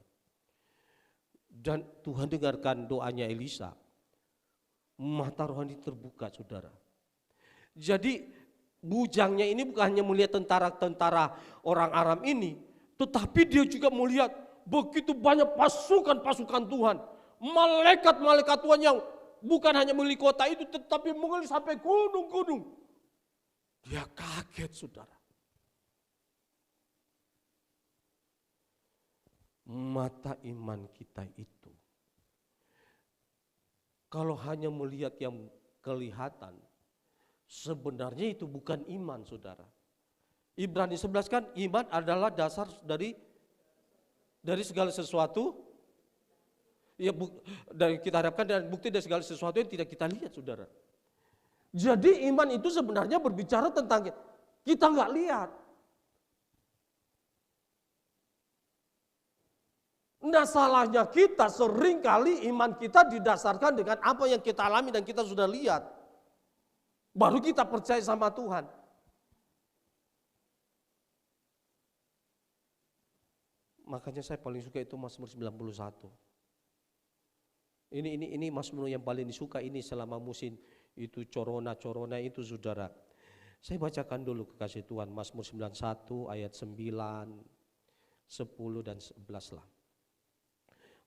Dan Tuhan dengarkan doanya Elisa. Mata rohani terbuka saudara. Jadi bujangnya ini bukan hanya melihat tentara-tentara orang Aram ini. Tetapi dia juga melihat begitu banyak pasukan-pasukan Tuhan. Malaikat-malaikat Tuhan yang bukan hanya mengelilingi kota itu, tetapi mengelilingi sampai gunung-gunung. Dia kaget saudara. Mata iman kita itu, kalau hanya melihat yang kelihatan, sebenarnya itu bukan iman saudara. Ibrani 11 kan iman adalah dasar dari segala sesuatu. Ya, dari kita harapkan dan bukti dari segala sesuatu yang tidak kita lihat saudara. Jadi iman itu sebenarnya berbicara tentang kita nggak lihat. Nah salahnya kita seringkali iman kita didasarkan dengan apa yang kita alami dan kita sudah lihat. Baru kita percaya sama Tuhan. Makanya saya paling suka itu Mazmur 91. Ini Mazmur yang paling disuka ini selama musim itu corona itu saudara. Saya bacakan dulu kekasih Tuhan Mazmur 91 ayat 9, 10 dan 11 lah.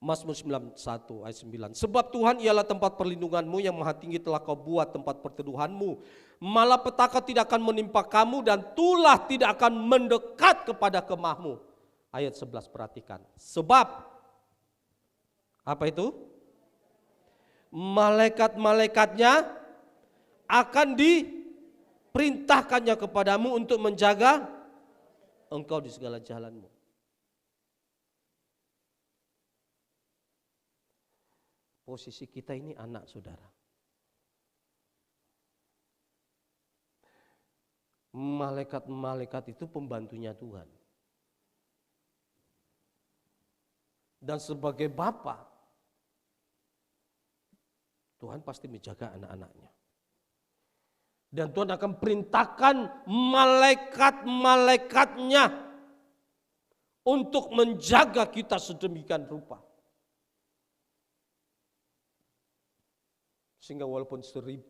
Mazmur 91 ayat 9. Sebab Tuhan ialah tempat perlindunganmu, yang maha tinggi telah kau buat tempat perteduhanmu. Malapetaka tidak akan menimpa kamu dan tulah tidak akan mendekat kepada kemahmu. Ayat 11 perhatikan. Sebab apa itu? Malaikat-malaikatnya akan perintahkannya kepadamu untuk menjaga engkau di segala jalanmu. Posisi kita ini anak, saudara. Malaikat-malaikat itu pembantunya Tuhan. Dan sebagai bapa, Tuhan pasti menjaga anak-anaknya. Dan Tuhan akan perintahkan malaikat-malaikatnya untuk menjaga kita sedemikian rupa. Sehingga walaupun 10.000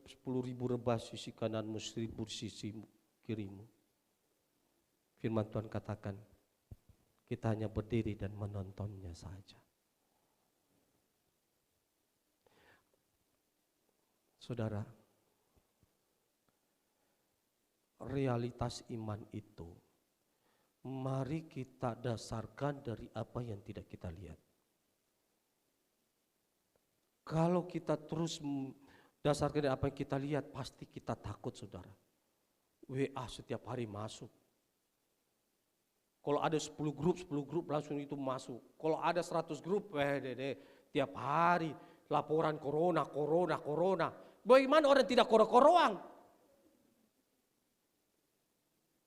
rebah sisi kananmu, 1.000 sisi kirimu, firman Tuhan katakan, kita hanya berdiri dan menontonnya saja. Saudara, realitas iman itu mari kita dasarkan dari apa yang tidak kita lihat. Kalau kita terus dasarkan dari apa yang kita lihat, pasti kita takut, saudara. WA setiap hari masuk. Kalau ada 10 grup langsung itu masuk. Kalau ada 100 grup, tiap hari laporan corona. Bagaimana orang tidak koro-koroang?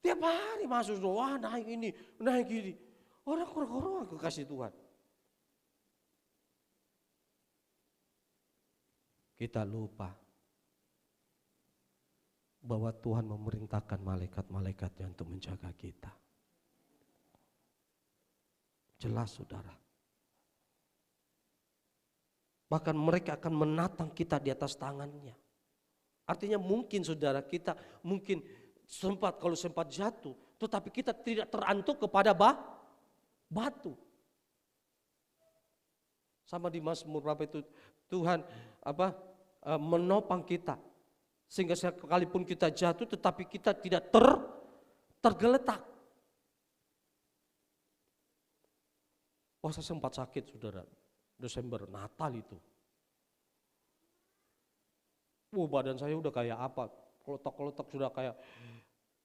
Tiap hari masuk, wah naik ini, naik ini. Orang koro-koroang kekasih Tuhan. Kita lupa bahwa Tuhan memerintahkan malaikat-malaikatnya untuk menjaga kita. Jelas, saudara. Bahkan mereka akan menatang kita di atas tangannya. Artinya mungkin, saudara, kita mungkin sempat jatuh, tetapi kita tidak terantuk kepada batu. Sama di Mazmur berapa itu, Tuhan menopang kita. Sehingga sekalipun kita jatuh, tetapi kita tidak tergeletak. Oh, saya sempat sakit, saudara. Desember, Natal itu. Badan saya udah kayak apa? Kelotok-kelotok sudah kayak,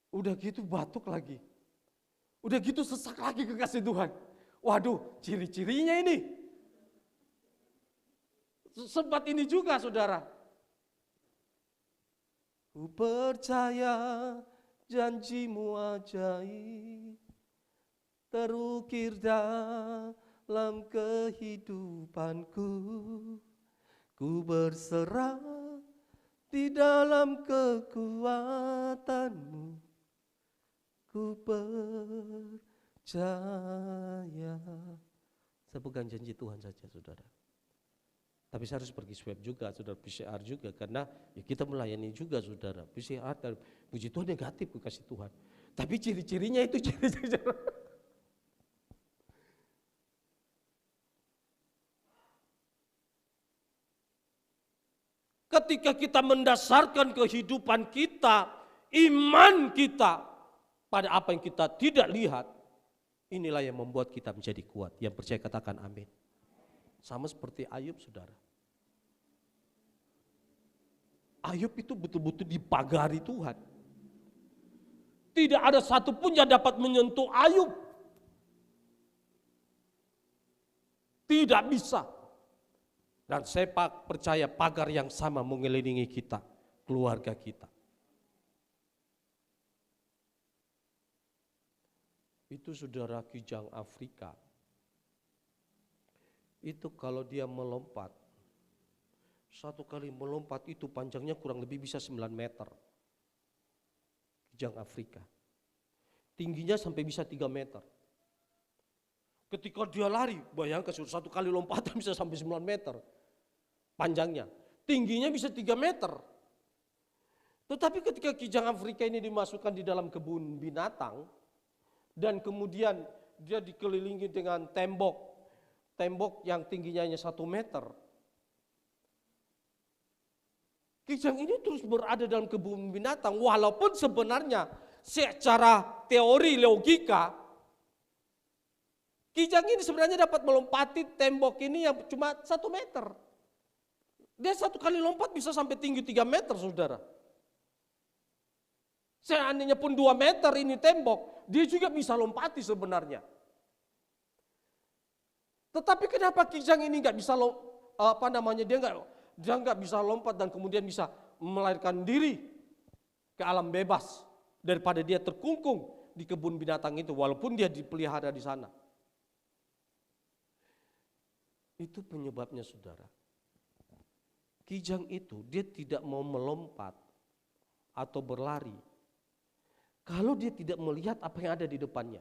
udah gitu batuk lagi. Udah gitu sesak lagi kekasih Tuhan. Waduh, ciri-cirinya ini. Sempat ini juga, saudara. Ku percaya janjimu ajaib, terukir dalam kehidupanku. Ku berserah di dalam kekuatanmu. Ku percaya. Saya bukan janji Tuhan saja, saudara. Tapi saya harus pergi swab juga, saudara, PCR juga, karena ya kita melayani juga, saudara. PCR, puji Tuhan negatif kasih Tuhan. Tapi ciri-cirinya itu ciri-ciri. Ketika kita mendasarkan kehidupan kita, iman kita pada apa yang kita tidak lihat, inilah yang membuat kita menjadi kuat. Yang percaya katakan amin. Sama seperti Ayub, saudara. Ayub itu betul-betul dipagari Tuhan. Tidak ada satupun yang dapat menyentuh Ayub. Tidak bisa. Dan saya percaya pagar yang sama mengelilingi kita, keluarga kita. Itu saudara kijang Afrika. Itu kalau dia melompat, satu kali melompat itu panjangnya kurang lebih bisa 9 meter. Kijang Afrika. Tingginya sampai bisa 3 meter. Ketika dia lari, bayangkan satu kali lompatan bisa sampai 9 meter. Panjangnya. Tingginya bisa 3 meter. Tetapi ketika kijang Afrika ini dimasukkan di dalam kebun binatang, dan kemudian dia dikelilingi dengan tembok yang tingginya hanya 1 meter. Kijang ini terus berada dalam kebun binatang, walaupun sebenarnya secara teori logika, kijang ini sebenarnya dapat melompati tembok ini yang cuma 1 meter. Dia satu kali lompat bisa sampai tinggi 3 meter, saudara. Seandainya pun 2 meter ini tembok, dia juga bisa lompati sebenarnya. Tetapi kenapa Kijang ini nggak bisa dia nggak bisa lompat dan kemudian bisa melarikan diri ke alam bebas daripada dia terkungkung di kebun binatang itu walaupun dia dipelihara di sana. Itu penyebabnya saudara. Kijang itu dia tidak mau melompat atau berlari kalau dia tidak melihat apa yang ada di depannya.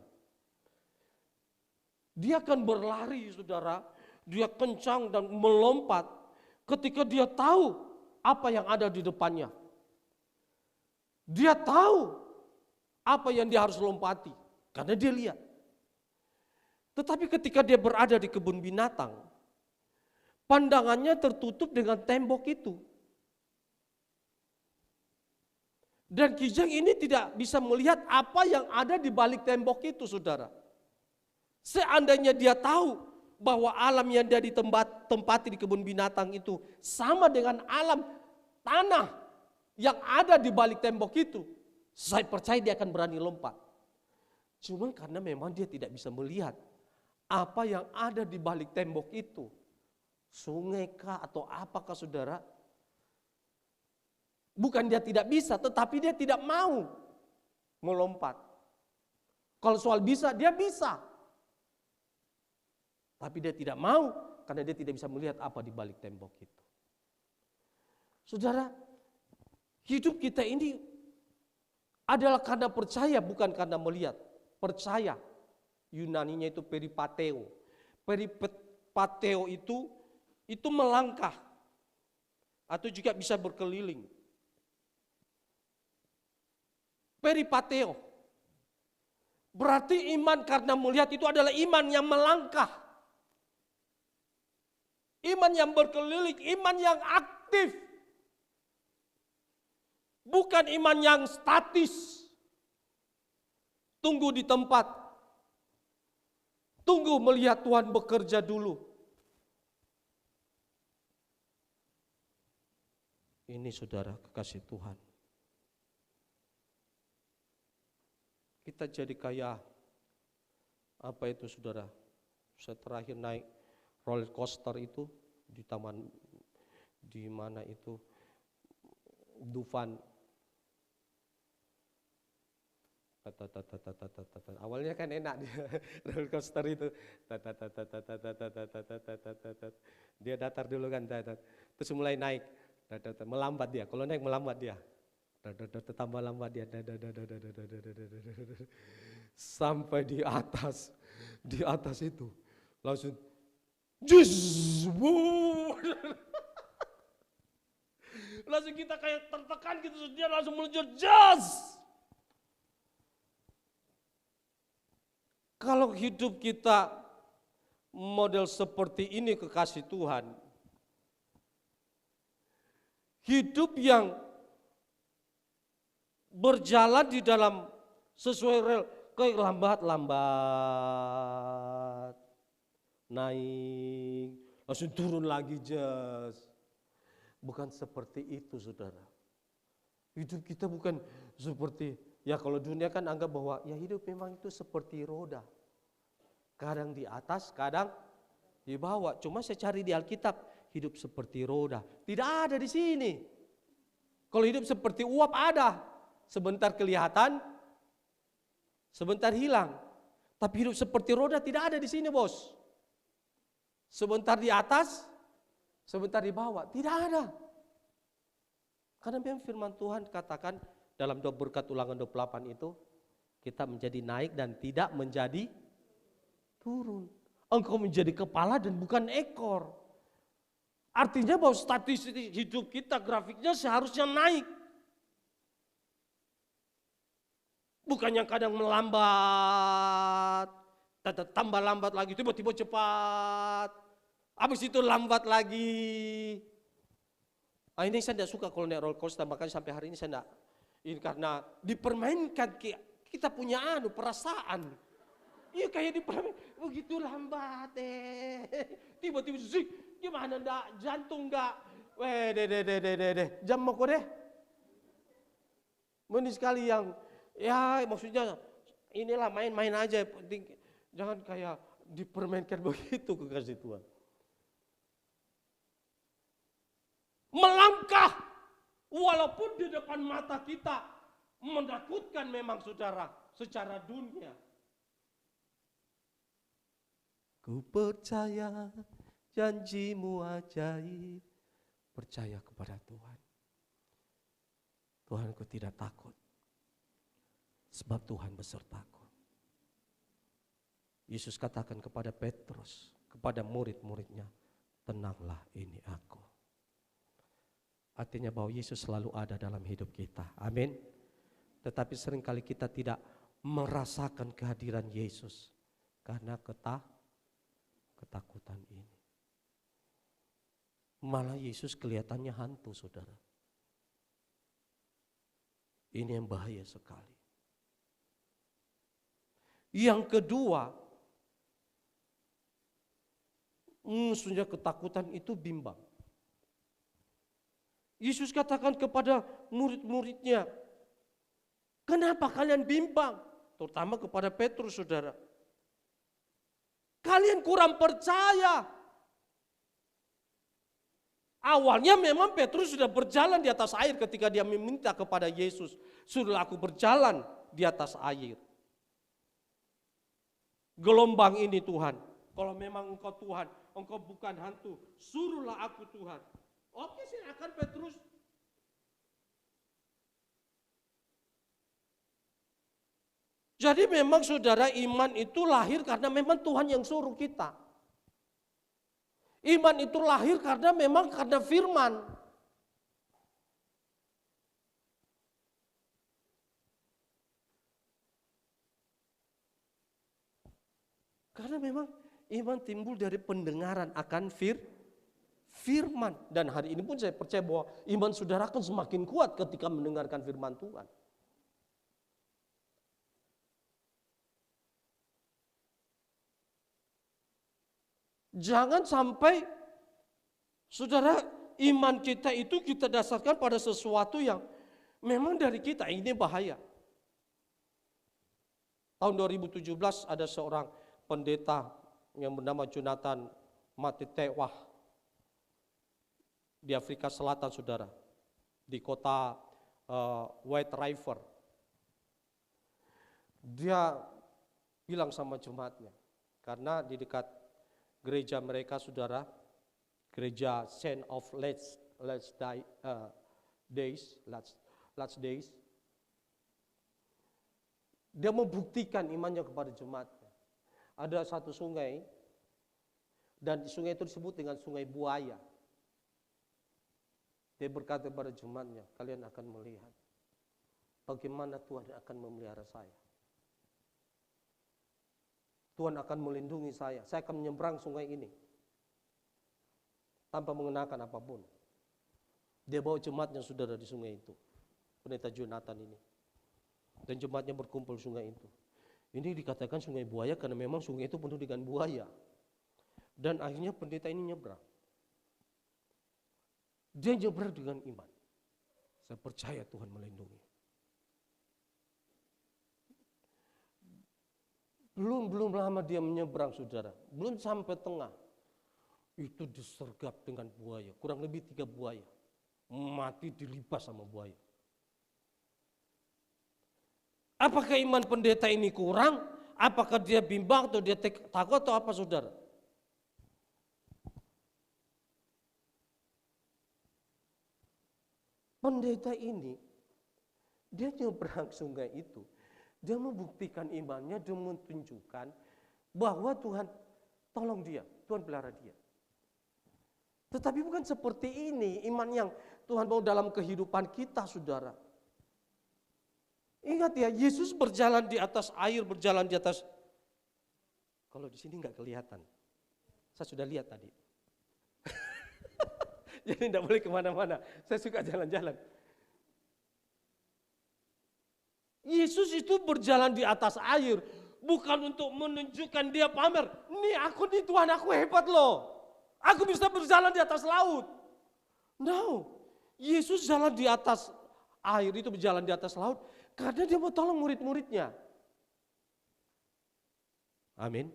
Dia akan berlari saudara, dia kencang dan melompat ketika dia tahu apa yang ada di depannya. Dia tahu apa yang dia harus lompati karena dia lihat. Tetapi ketika dia berada di kebun binatang, pandangannya tertutup dengan tembok itu. Dan Kijang ini tidak bisa melihat apa yang ada di balik tembok itu saudara. Seandainya dia tahu bahwa alam yang dia ditempati di kebun binatang itu sama dengan alam tanah yang ada di balik tembok itu, saya percaya dia akan berani lompat. Cuma karena memang dia tidak bisa melihat apa yang ada di balik tembok itu. Sungai kah atau apakah saudara? Bukan dia tidak bisa, tetapi dia tidak mau melompat. Kalau soal bisa, dia bisa. Tapi dia tidak mau karena dia tidak bisa melihat apa di balik tembok itu. Saudara, hidup kita ini adalah karena percaya bukan karena melihat. Percaya, Yunaninya itu peripateo. Peripateo itu melangkah atau juga bisa berkeliling. Peripateo. Berarti iman karena melihat itu adalah iman yang melangkah. Iman yang berkeliling, iman yang aktif. Bukan iman yang statis. Tunggu di tempat. Tunggu melihat Tuhan bekerja dulu. Ini saudara kekasih Tuhan. Kita jadi kayak apa itu saudara? Saya terakhir naik roller coaster itu di taman di mana itu Dufan. Awalnya kan enak dia roller coaster itu. Dia datar dulu kan, terus mulai naik, melambat dia. Kalau naik melambat dia, tambah lambat dia, sampai di atas itu langsung jus, langsung kita kayak tertekan gitu, dia langsung meluncur jas. Kalau hidup kita model seperti ini kekasih Tuhan, hidup yang berjalan di dalam sesuai rel, kayak lambat, naik, langsung turun lagi jas. Bukan seperti itu saudara. Hidup kita bukan seperti, ya kalau dunia kan anggap bahwa ya hidup memang itu seperti roda. Kadang di atas, kadang di bawah. Cuma saya cari di Alkitab, hidup seperti roda. Tidak ada di sini. Kalau hidup seperti uap ada. Sebentar kelihatan, sebentar hilang. Tapi hidup seperti roda tidak ada di sini bos. Sebentar di atas, sebentar di bawah. Tidak ada. Karena memang firman Tuhan katakan dalam berkat Ulangan 28 itu, kita menjadi naik dan tidak menjadi turun. Engkau menjadi kepala dan bukan ekor. Artinya bahwa statistik hidup kita, grafiknya seharusnya naik. Bukan yang kadang melambat, tambah lambat lagi, tiba-tiba cepat. Habis itu lambat lagi. Nah, ini saya tidak suka kalau naik roller coaster, makanya sampai hari ini saya tidak. Ini karena dipermainkan, kita punya perasaan. Iya kayak dipermainkan, begitu lambat tiba-tiba zik, gimana ndak, jantung ndak, deh, jam mau kok deh. Mending sekali yang ya maksudnya inilah main-main aja, penting jangan kayak dipermainkan begitu kekasih Tuhan. Melangkah walaupun di depan mata kita menakutkan memang saudara secara dunia. Ku percaya janjimu ajaib. Percaya kepada Tuhan. Tuhanku tidak takut. Sebab Tuhan besertaku. Yesus katakan kepada Petrus, kepada murid-muridnya, tenanglah, ini aku. Artinya bahwa Yesus selalu ada dalam hidup kita. Amin. Tetapi seringkali kita tidak merasakan kehadiran Yesus karena ketakutan ini. Malah Yesus kelihatannya hantu, saudara. Ini yang bahaya sekali. Yang kedua, musuhnya ketakutan itu bimbang. Yesus katakan kepada murid-muridnya, kenapa kalian bimbang? Terutama kepada Petrus, saudara. Kalian kurang percaya. Awalnya memang Petrus sudah berjalan di atas air ketika dia meminta kepada Yesus, suruhlah aku berjalan di atas air. Gelombang ini Tuhan, kalau memang engkau Tuhan, engkau bukan hantu, suruhlah aku Tuhan. Oke, silakan Petrus. Jadi memang saudara, iman itu lahir karena memang Tuhan yang suruh kita. Iman itu lahir karena memang karena firman. Karena memang iman timbul dari pendengaran akan firman. Dan hari ini pun saya percaya bahwa iman saudara akan semakin kuat ketika mendengarkan firman Tuhan. Jangan sampai saudara, iman kita itu kita dasarkan pada sesuatu yang memang dari kita. Ini bahaya. Tahun 2017 ada seorang pendeta yang bernama Jonathan Matitewah di Afrika Selatan, saudara, di kota White River. Dia bilang sama jemaatnya, karena di dekat gereja mereka, saudara, gereja Saint of Last Days, dia membuktikan imannya kepada jemaatnya. Ada satu sungai, dan sungai itu disebut dengan sungai buaya. Dia berkata kepada jemaatnya, kalian akan melihat bagaimana Tuhan akan memelihara saya. Tuhan akan melindungi saya akan menyeberang sungai ini tanpa mengenakan apapun. Dia bawa jemaatnya, saudara, di sungai itu, pendeta Jonathan ini. Dan jemaatnya berkumpul di sungai itu. Ini dikatakan sungai buaya karena memang sungai itu penuh dengan buaya. Dan akhirnya pendeta ini nyebrang. Dia nyebrang dengan iman. Saya percaya Tuhan melindungi. Belum lama dia menyeberang, saudara. Belum sampai tengah. Itu disergap dengan buaya. Kurang lebih 3 buaya. Mati dilipas sama buaya. Apakah iman pendeta ini kurang? Apakah dia bimbang atau dia takut atau apa, saudara? Pendeta ini, dia nyebrang sungai itu. Dia membuktikan imannya, dia menunjukkan bahwa Tuhan tolong dia, Tuhan pelihara dia. Tetapi bukan seperti ini iman yang Tuhan mau dalam kehidupan kita, saudara. Ingat ya, Yesus berjalan di atas air, berjalan di atas. Kalau di sini nggak kelihatan, saya sudah lihat tadi. Jadi tidak boleh kemana-mana, saya suka jalan-jalan. Yesus itu berjalan di atas air, bukan untuk menunjukkan dia pamer. Nih aku nih Tuhan, aku hebat loh. Aku bisa berjalan di atas laut. No, Yesus jalan di atas air itu berjalan di atas laut karena dia mau tolong murid-muridnya. Amin.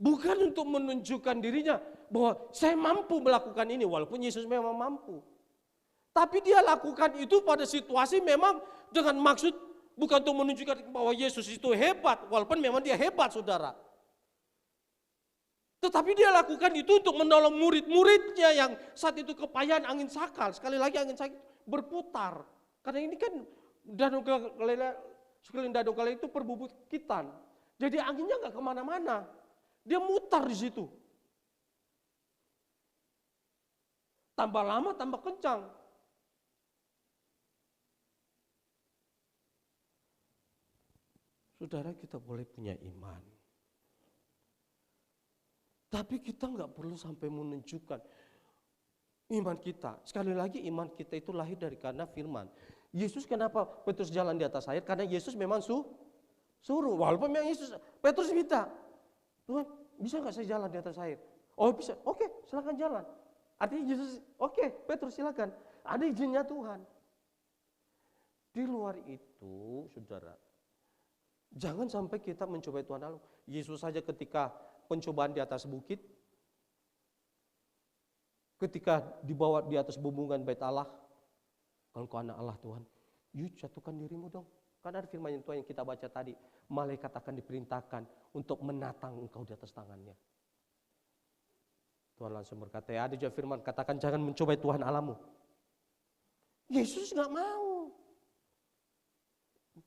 Bukan untuk menunjukkan dirinya bahwa saya mampu melakukan ini, walaupun Yesus memang mampu. Tapi dia lakukan itu pada situasi memang dengan maksud bukan untuk menunjukkan bahwa Yesus itu hebat, walaupun memang dia hebat, saudara. Tetapi dia lakukan itu untuk menolong murid-muridnya yang saat itu kepayahan angin sakal. Sekali lagi angin sakal berputar. Karena ini kan Danau Galilea, sekeliling Danau Galilea itu perbukitan. Jadi anginnya nggak kemana-mana. Dia mutar di situ. Tambah lama tambah kencang. Saudara, kita boleh punya iman. Tapi kita nggak perlu sampai menunjukkan iman kita. Sekali lagi iman kita itu lahir dari karena firman. Yesus kenapa Petrus jalan di atas air? Karena Yesus memang suruh. Walaupun memang Yesus, Petrus minta. Tuhan, bisa nggak saya jalan di atas air? Oh bisa, oke, silakan jalan. Artinya Yesus, oke, Petrus silakan. Ada izinnya Tuhan. Di luar itu, saudara, jangan sampai kita mencobai Tuhan Allah. Yesus saja ketika pencobaan di atas bukit, ketika dibawa di atas bumbungan bait Allah, kalau kau anak Allah Tuhan, you jatuhkan dirimu dong. Karena ada firman Tuhan yang kita baca tadi, malaikat akan diperintahkan untuk menatang engkau di atas tangannya. Tuhan langsung berkata, ya ada juga firman, katakan jangan mencobai Tuhan Allahmu. Yesus nggak mau.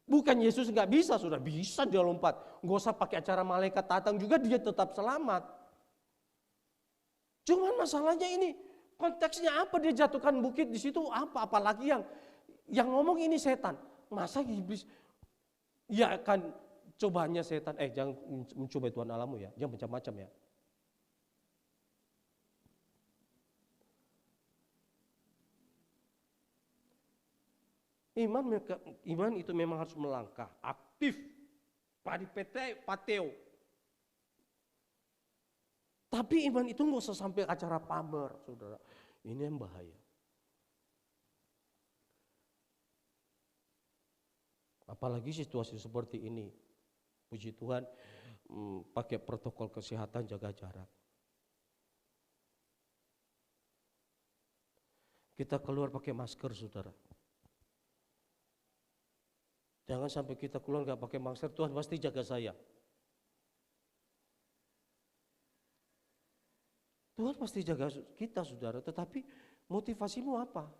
Bukan Yesus nggak bisa, sudah bisa dia lompat. Nggak usah pakai acara malaikat datang juga dia tetap selamat. Cuman masalahnya ini, konteksnya apa dia jatuhkan bukit di situ apa? Apalagi yang ngomong ini setan. Masa iblis, ya kan cobaannya setan, jangan mencoba Tuhan Allahmu ya, jangan macam-macam ya. Iman itu memang harus melangkah, aktif, pateo. Tapi iman itu nggak usah sampai acara pamer, saudara. Ini yang bahaya. Apalagi situasi seperti ini, puji Tuhan, pakai protokol kesehatan, jaga jarak. Kita keluar pakai masker, saudara. Jangan sampai kita keluar nggak pakai masker, Tuhan pasti jaga saya. Tuhan pasti jaga kita, saudara. Tetapi motivasimu apa?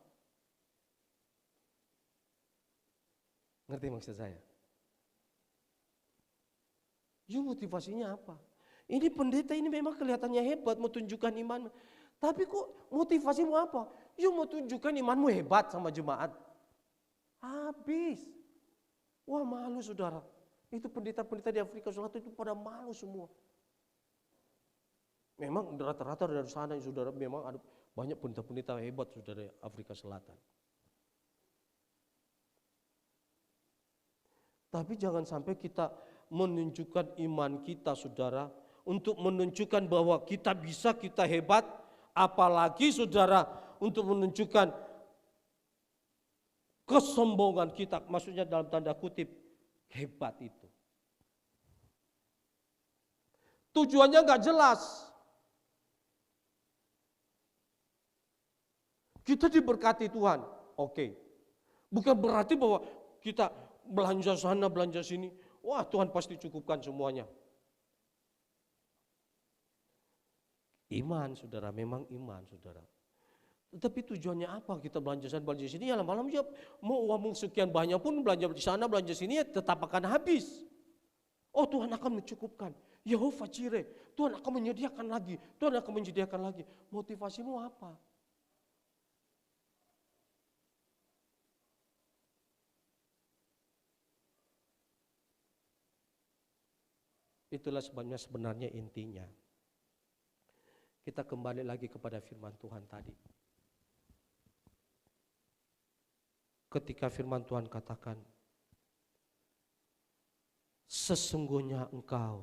Ngerti maksud saya? Motivasinya apa? Ini pendeta ini memang kelihatannya hebat, mau tunjukkan iman. Tapi kok motivasimu apa? Mau tunjukkan imanmu hebat sama jemaat. Habis. Wah malu, saudara. Itu pendeta-pendeta di Afrika Selatan itu pada malu semua. Memang rata-rata dari sana, saudara, memang ada banyak pendeta-pendeta hebat, saudara, Afrika Selatan. Tapi jangan sampai kita menunjukkan iman kita, saudara, untuk menunjukkan bahwa kita bisa, kita hebat, apalagi saudara untuk menunjukkan kesombongan kita, maksudnya dalam tanda kutip, hebat itu. Tujuannya nggak jelas. Kita diberkati Tuhan, oke. Bukan berarti bahwa kita belanja sana, belanja sini. Wah Tuhan pasti cukupkan semuanya. Iman saudara, memang iman saudara. Tetapi tujuannya apa kita belanja sana, belanja sini? Ya lama-lama ya mau uang sekian banyak pun belanja di sana, belanja sini ya tetap akan habis. Oh Tuhan akan mencukupkan. Yehova Jireh, Tuhan akan menyediakan lagi. Tuhan akan menyediakan lagi. Motivasimu apa? Itulah sebabnya sebenarnya intinya. Kita kembali lagi kepada firman Tuhan tadi. Ketika firman Tuhan katakan, sesungguhnya engkau,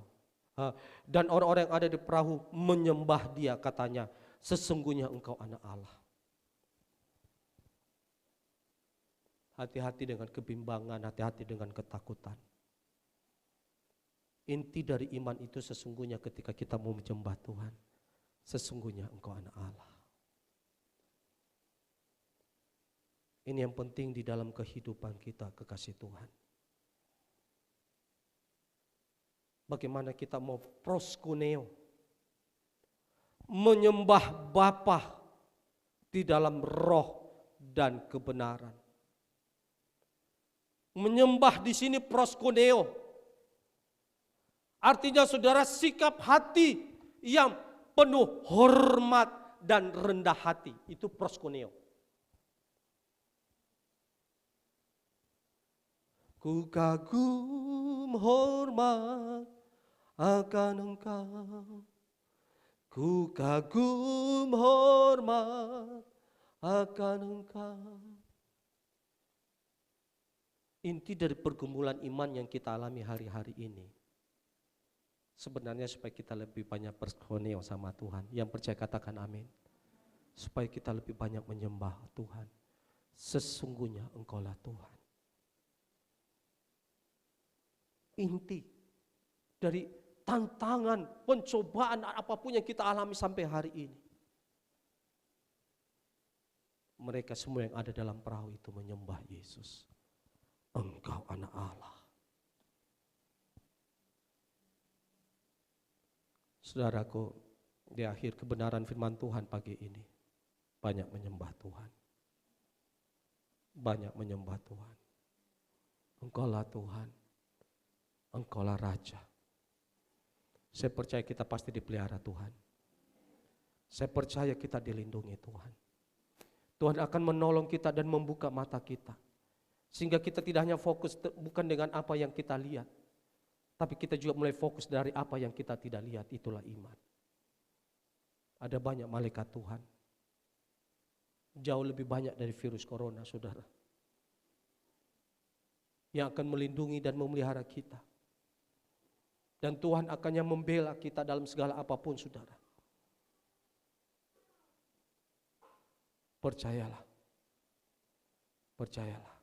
dan orang-orang yang ada di perahu menyembah dia, katanya, sesungguhnya engkau anak Allah. Hati-hati dengan kebimbangan, hati-hati dengan ketakutan. Inti dari iman itu sesungguhnya ketika kita mau menyembah Tuhan, sesungguhnya Engkau anak Allah. Ini yang penting di dalam kehidupan kita, kekasih Tuhan. Bagaimana kita mau proskuneo, menyembah Bapa di dalam roh dan kebenaran. Menyembah di sini proskuneo, artinya saudara sikap hati yang penuh hormat dan rendah hati, itu proskuneo. Ku kagum hormat akan Engkau, ku kagum hormat akan Engkau. Inti dari pergumulan iman yang kita alami hari-hari ini sebenarnya supaya kita lebih banyak proskuneo sama Tuhan. Yang percaya katakan amin. Supaya kita lebih banyak menyembah Tuhan. Sesungguhnya Engkaulah Tuhan. Inti dari tantangan, pencobaan apapun yang kita alami sampai hari ini. Mereka semua yang ada dalam perahu itu menyembah Yesus. Engkau anak Allah. Saudaraku, di akhir kebenaran firman Tuhan pagi ini, banyak menyembah Tuhan. Banyak menyembah Tuhan. Engkaulah Tuhan. Engkaulah Raja. Saya percaya kita pasti dipelihara Tuhan. Saya percaya kita dilindungi Tuhan. Tuhan akan menolong kita dan membuka mata kita. Sehingga kita tidak hanya fokus bukan dengan apa yang kita lihat, tapi kita juga mulai fokus dari apa yang kita tidak lihat, itulah iman. Ada banyak malaikat Tuhan. Jauh lebih banyak dari virus corona, saudara. Yang akan melindungi dan memelihara kita. Dan Tuhan akan yang membela kita dalam segala apapun, saudara. Percayalah. Percayalah.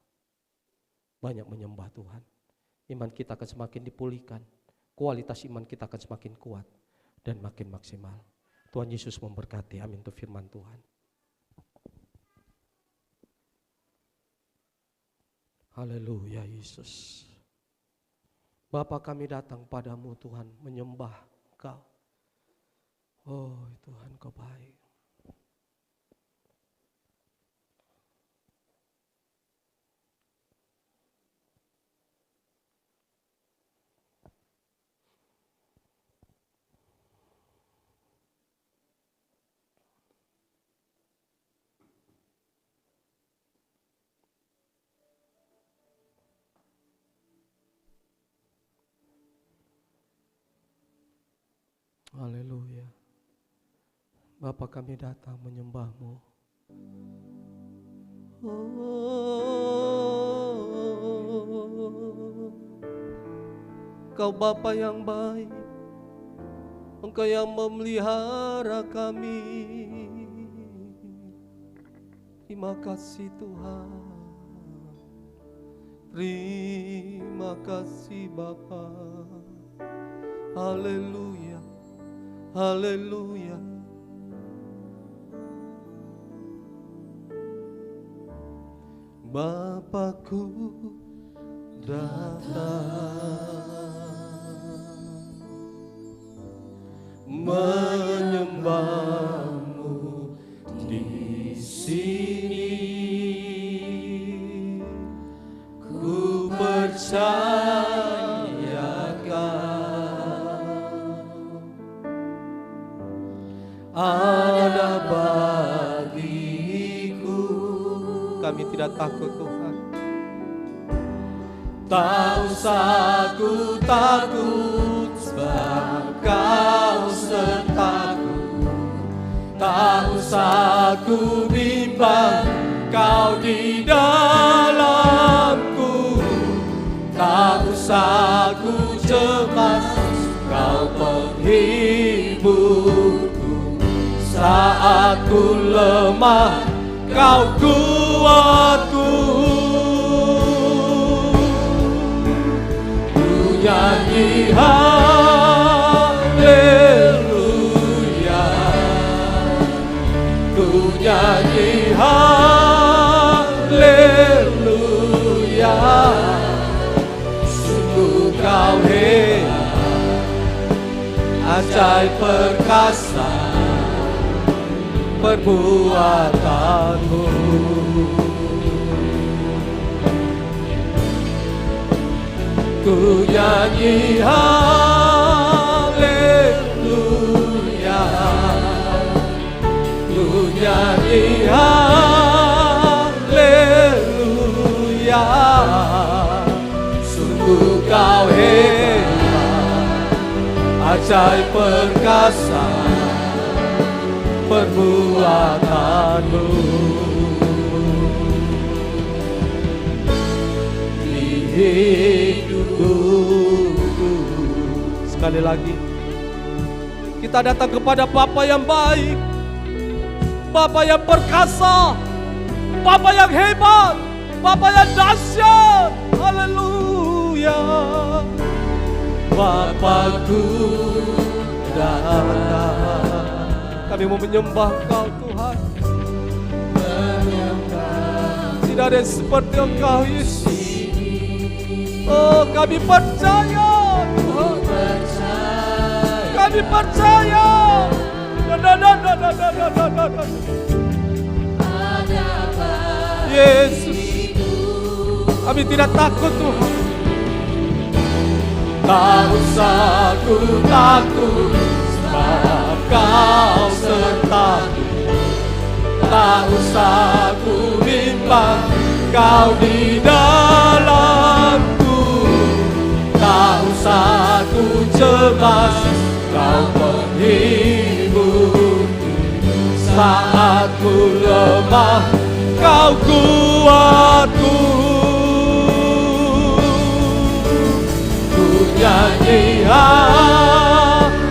Banyak menyembah Tuhan. Iman kita akan semakin dipulihkan. Kualitas iman kita akan semakin kuat dan makin maksimal. Tuhan Yesus memberkati. Amin. Itu firman Tuhan. Haleluya Yesus. Bapa, kami datang padamu Tuhan, menyembah Engkau. Oh Tuhan, Kau baik. Haleluya. Bapa, kami datang menyembah-Mu. Kau Bapa yang baik, Engkau yang memelihara kami. Terima kasih Tuhan. Terima kasih Bapa. Haleluya. Haleluya. Bapakku datang menyembah-Mu di sini. Ku percayakan ada bagiku. Kami tidak takut Tuhan. Tak usah ku takut, sebab Kau sertaku. Tak usah ku bimbang, Kau di dalamku. Tak usah ku cemas, Kau penghiburku. Saat ku lemah, Kau kuatku. ajaib perkasa perbuatanmu. Ku nyanyi haleluya, ku nyanyi haleluya. Sungguh kau hebat, ajaib perkasa perbuatanmu. Di hidupku. Sekali lagi kita datang kepada Bapa yang baik, Bapa yang perkasa, Bapa yang hebat, Bapa yang dahsyat. Haleluya. Bapakku datang, kami mau menyembah Kau Tuhan. Tidak ada yang seperti Engkau Yesus. Oh, kami percaya Tuhan, kami percaya. Yesus, kami tidak takut Tuhan. Tak usah ku takut, sebab Kau sertaku. Tak usah ku bimbang, Kau di dalamku. Tak usah ku cemas, Kau menghiburku. Saat ku lemah, Kau kuatku. Ku nyanyi haleluya,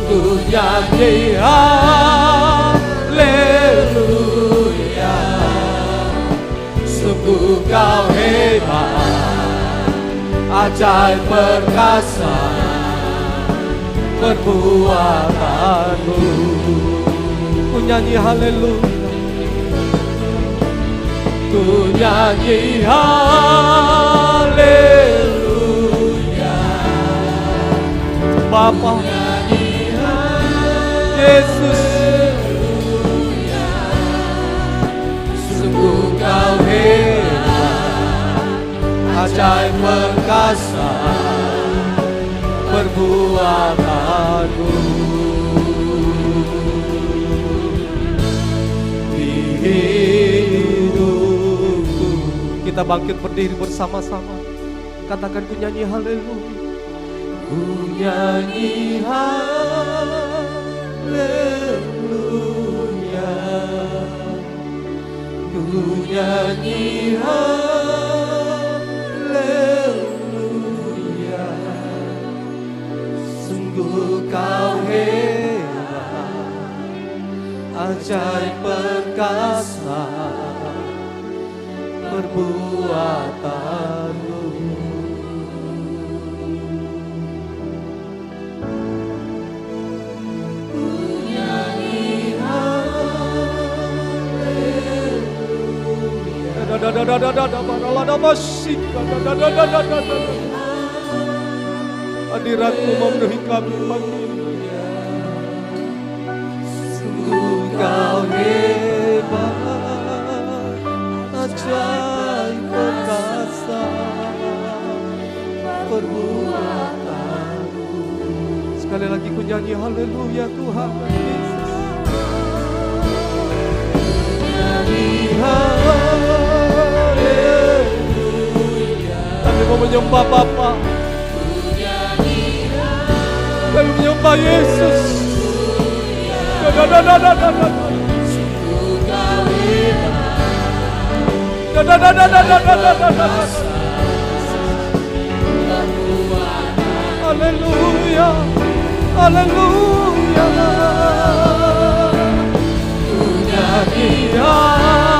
ku nyanyi haleluya. Sungguh Kau hebat, ajaib perkasa perbuatanmu. Ku nyanyi haleluya, ku nyanyi haleluya. Bapa, Yesus, sungguh Kau hebat, ajaib perkasa perbuatanmu. Di hidupku. Kita bangkit berdiri bersama-sama. Katakan, ku nyanyi haleluya, ku nyanyi haleluya, ku nyanyi haleluya. Sungguh Kau hebat, ajaib perkasa perbuatanmu. Ku nyanyi haleluya. Hadirat-Mu memenuhi kami pagi ini. Sungguh Kau hebat, ajaib perkasa perbuatanmu. Sekali lagi ku nyanyi haleluya Tuhan Yesus. Nyanyi haleluya. Kami mau menyembah Bapa, kami menyembah Yesus. Haleluya, haleluya. Ku nyanyi haleluya,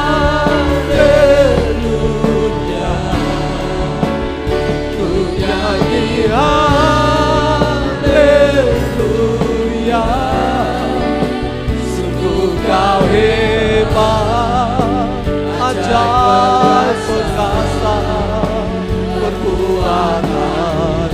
ku nyanyi haleluya. Sungguh Kau hebat, ajaib perkasa perbuatan.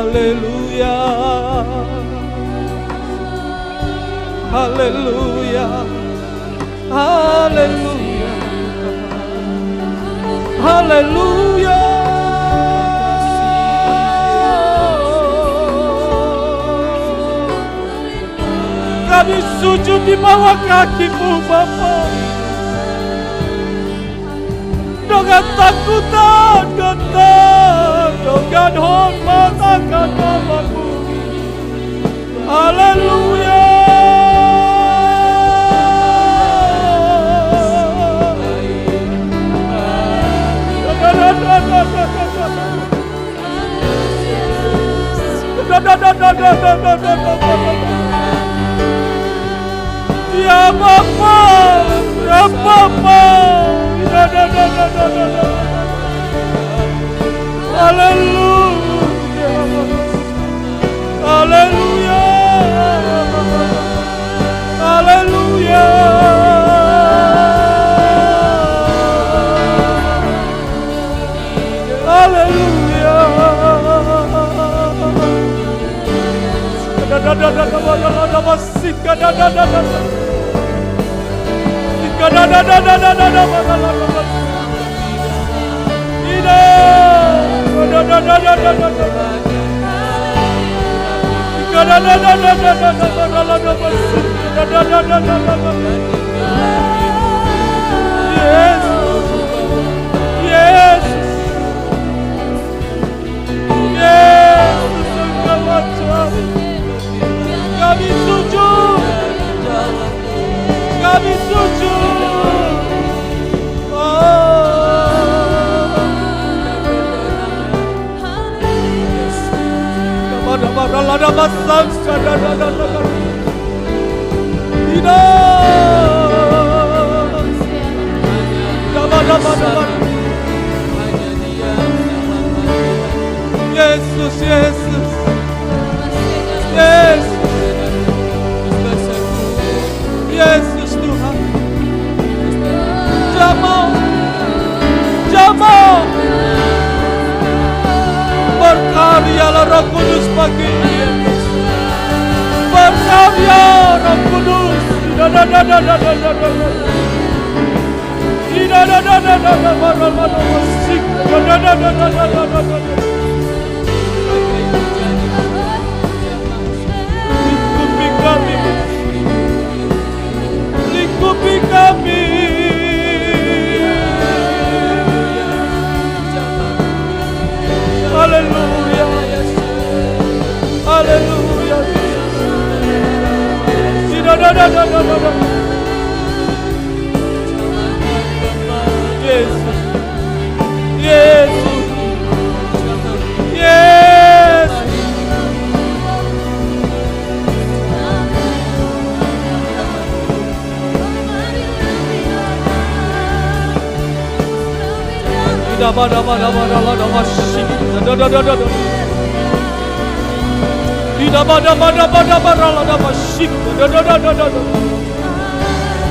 Haleluya, haleluya, haleluya, haleluya. Kami sujud di bawah kaki-Mu Bapa, dengan takutan kata, dengan hormat akan nama-Mu. Haleluya. Ya Bapa, ya Bapa. Haleluya, haleluya, haleluya. Haleluya. Kami sujud, kami sujud. Yesus, Yesus, Yesus, Yesus Tuhan. Jamau, jamau, berkaryalah Roh Kudus pagi ini. Berkarya Roh Kudus. Lingkupi kami, lingkupi kami. Haleluya, haleluya. Yesus, Yesus, Yesus.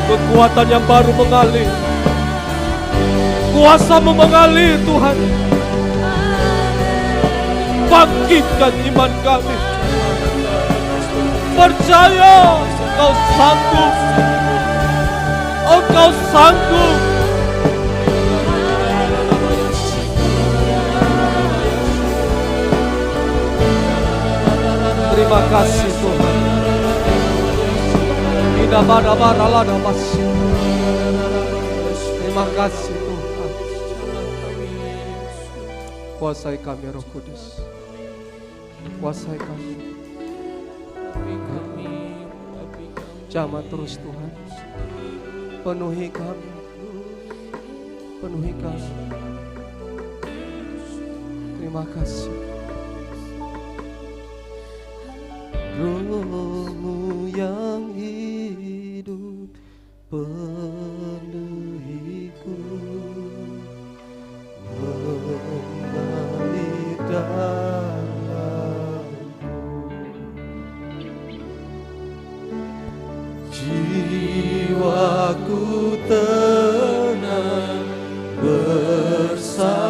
Kekuatan yang baru mengalir, kuasa-Mu mengalir Tuhan. Bangkitkan iman kami. Percaya Engkau sanggup, Engkau sanggup. Terima kasih Tuhan. Terima kasih Tuhan. Kuasai kami Roh Kudus. Kuasai kami. Jamah terus Tuhan. Penuhi kami. Penuhi kami. Terima kasih. Roh-Mu yang hidup penuhiku, mengalir dalamku. Jiwaku tenang bersama-Mu.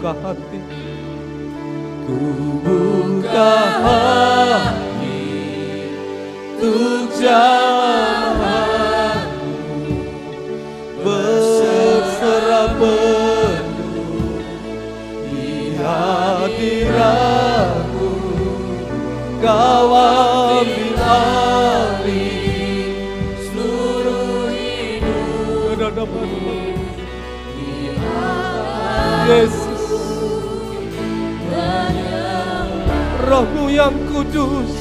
buka hati. Ku buka hati untuk jamahanmu, berserah penuh di hadiratmu. Kau ambil alih seluruh hidupku. Yesus, Roh-Mu yang kudus,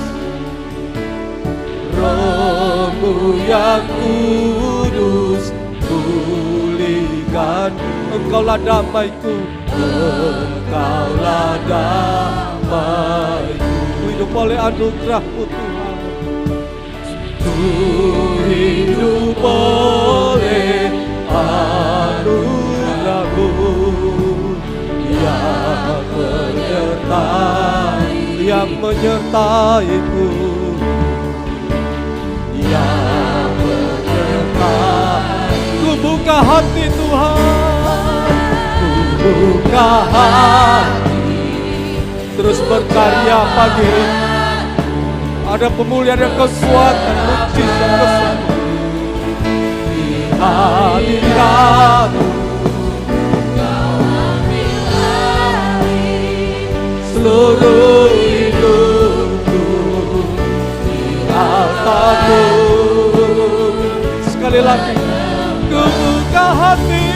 Roh-Mu yang kudus, pulihkan. Engkaulah damaiku, Engkaulah damaiku. Hidup oleh anugerah-Mu Tuhan, ku hidup oleh anugerah-Mu yang menyertaiku, yang menyertai. Ku buka hati Tuhan, ku buka hati, terus berkarya pagi ini. Ada pemulihan dan kekuatan, mujizat kesembuhan di hadirat-Mu. Seluruh hidupku di altar-Mu. Sekali lagi, ku buka hati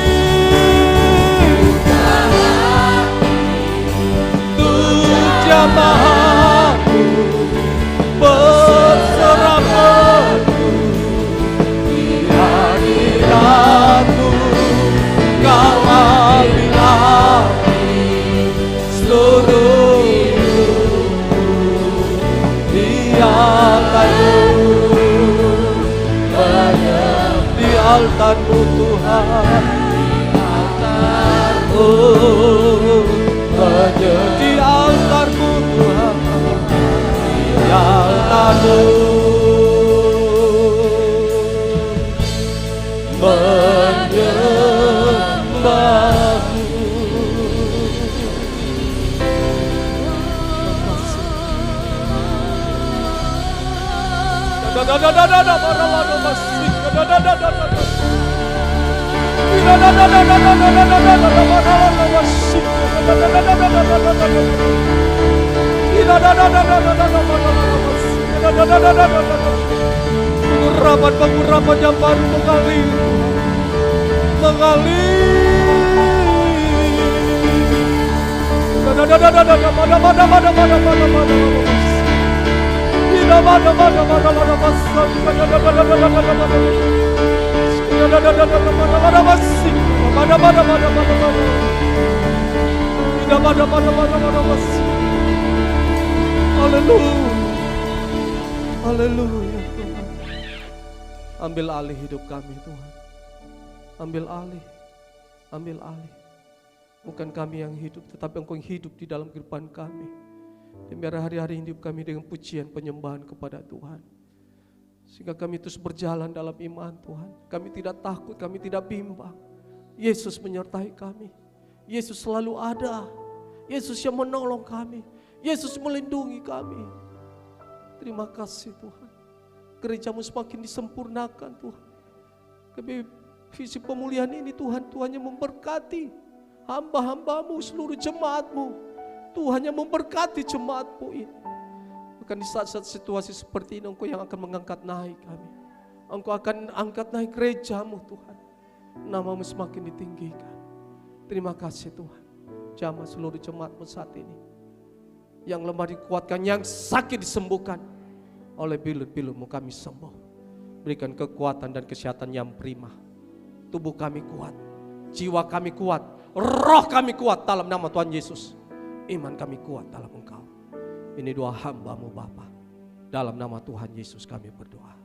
untuk jamaah-Mu, berserah penuh di hadirat-Mu. Kau ambil alih seluruh di altar-Mu Tuhan, di altar-Mu Tuhan, di altar-Mu menyembah-Mu. Pengurapan yang baru mengalir. Haleluya Tuhan. Ambil alih hidup kami Tuhan. Ambil alih. Bukan kami yang hidup, tetapi Engkau yang hidup di dalam kehidupan kami. Dan biar hari-hari hidup kami dengan pujian penyembahan kepada Tuhan. Sehingga kami terus berjalan dalam iman Tuhan. Kami tidak takut, kami tidak bimbang. Yesus menyertai kami. Yesus selalu ada. Yesus yang menolong kami. Yesus melindungi kami. Terima kasih Tuhan. Gereja-Mu semakin disempurnakan Tuhan. Kami visi pemulihan ini Tuhan, Tuhan yang memberkati hamba-hamba-Mu, seluruh jemaat-Mu. Tuhan yang memberkati jemaat-Mu ini. Bahkan di saat-saat situasi seperti ini, Engkau yang akan mengangkat naik kami. Engkau akan angkat naik gereja-Mu Tuhan. Nama-Mu semakin ditinggikan. Terima kasih Tuhan. Jamah seluruh jemaat-Mu saat ini. Yang lemah dikuatkan, yang sakit disembuhkan. Oleh bilut-bilut-Mu kami sembuh. Berikan kekuatan dan kesehatan yang prima. Tubuh kami kuat, jiwa kami kuat, roh kami kuat dalam nama Tuhan Yesus. Iman kami kuat dalam Engkau. Ini doa hamba-Mu Bapa. Dalam nama Tuhan Yesus kami berdoa.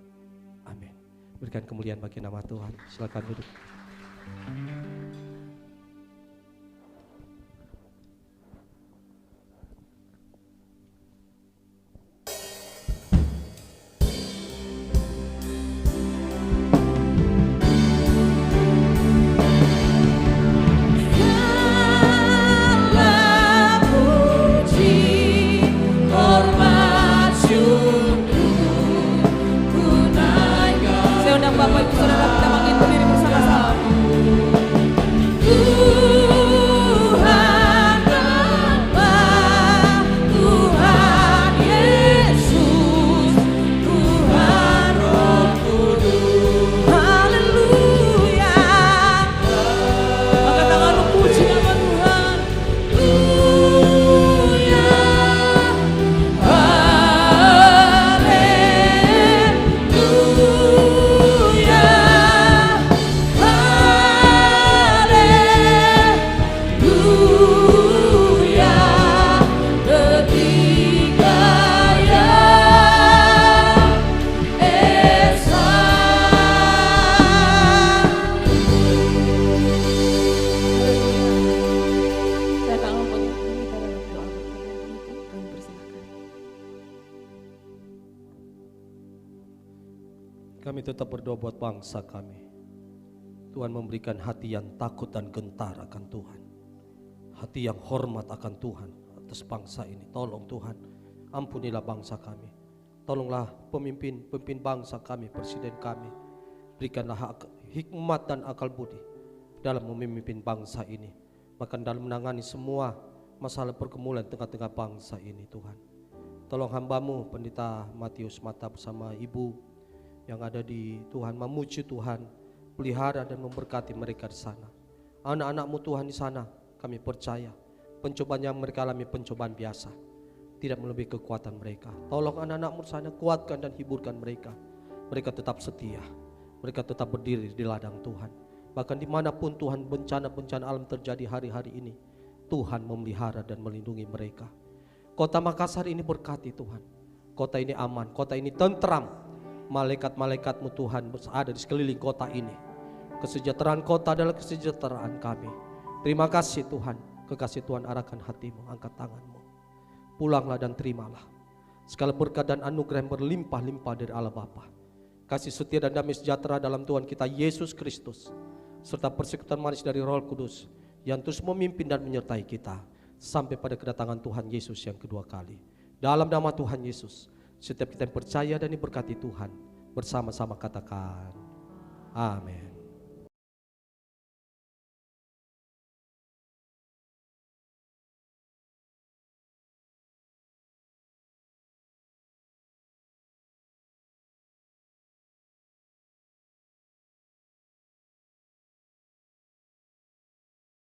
Amin. Berikan kemuliaan bagi nama Tuhan. Silakan duduk. Kami tetap berdoa buat bangsa kami. Tuhan memberikan hati yang takut dan gentar akan Tuhan. Hati yang hormat akan Tuhan atas bangsa ini. Tolong Tuhan, ampunilah bangsa kami. Tolonglah pemimpin bangsa kami, presiden kami. Berikanlah hikmat dan akal budi dalam memimpin bangsa ini. Bahkan dalam menangani semua masalah pergumulan tengah-tengah bangsa ini Tuhan. Tolong hamba-Mu Pendeta Matius Mata bersama Ibu yang ada di Tuhan, memuji Tuhan, pelihara dan memberkati mereka di sana. Anak-anak-Mu Tuhan di sana, kami percaya pencobaan yang mereka alami pencobaan biasa, tidak melebihi kekuatan mereka. Tolong anak-anak-Mu di sana, kuatkan dan hiburkan mereka. Mereka tetap setia, mereka tetap berdiri di ladang Tuhan. Bahkan dimanapun Tuhan bencana-bencana alam terjadi hari-hari ini, Tuhan memelihara dan melindungi mereka. Kota Makassar ini berkati Tuhan. Kota ini aman, kota ini tentram. Malaikat-malaikat-Mu Tuhan ada di sekeliling kota ini. Kesejahteraan kota adalah kesejahteraan kami. Terima kasih Tuhan. Kekasih Tuhan, arahkan hatimu, angkat tanganmu. Pulanglah dan terimalah segala berkat dan anugerah yang berlimpah-limpah dari Allah Bapa. Kasih setia dan damai sejahtera dalam Tuhan kita Yesus Kristus, serta persekutuan manis dari Roh Kudus yang terus memimpin dan menyertai kita sampai pada kedatangan Tuhan Yesus yang kedua kali. Dalam nama Tuhan Yesus, setiap kita yang percaya dan diberkati Tuhan, bersama-sama katakan amin.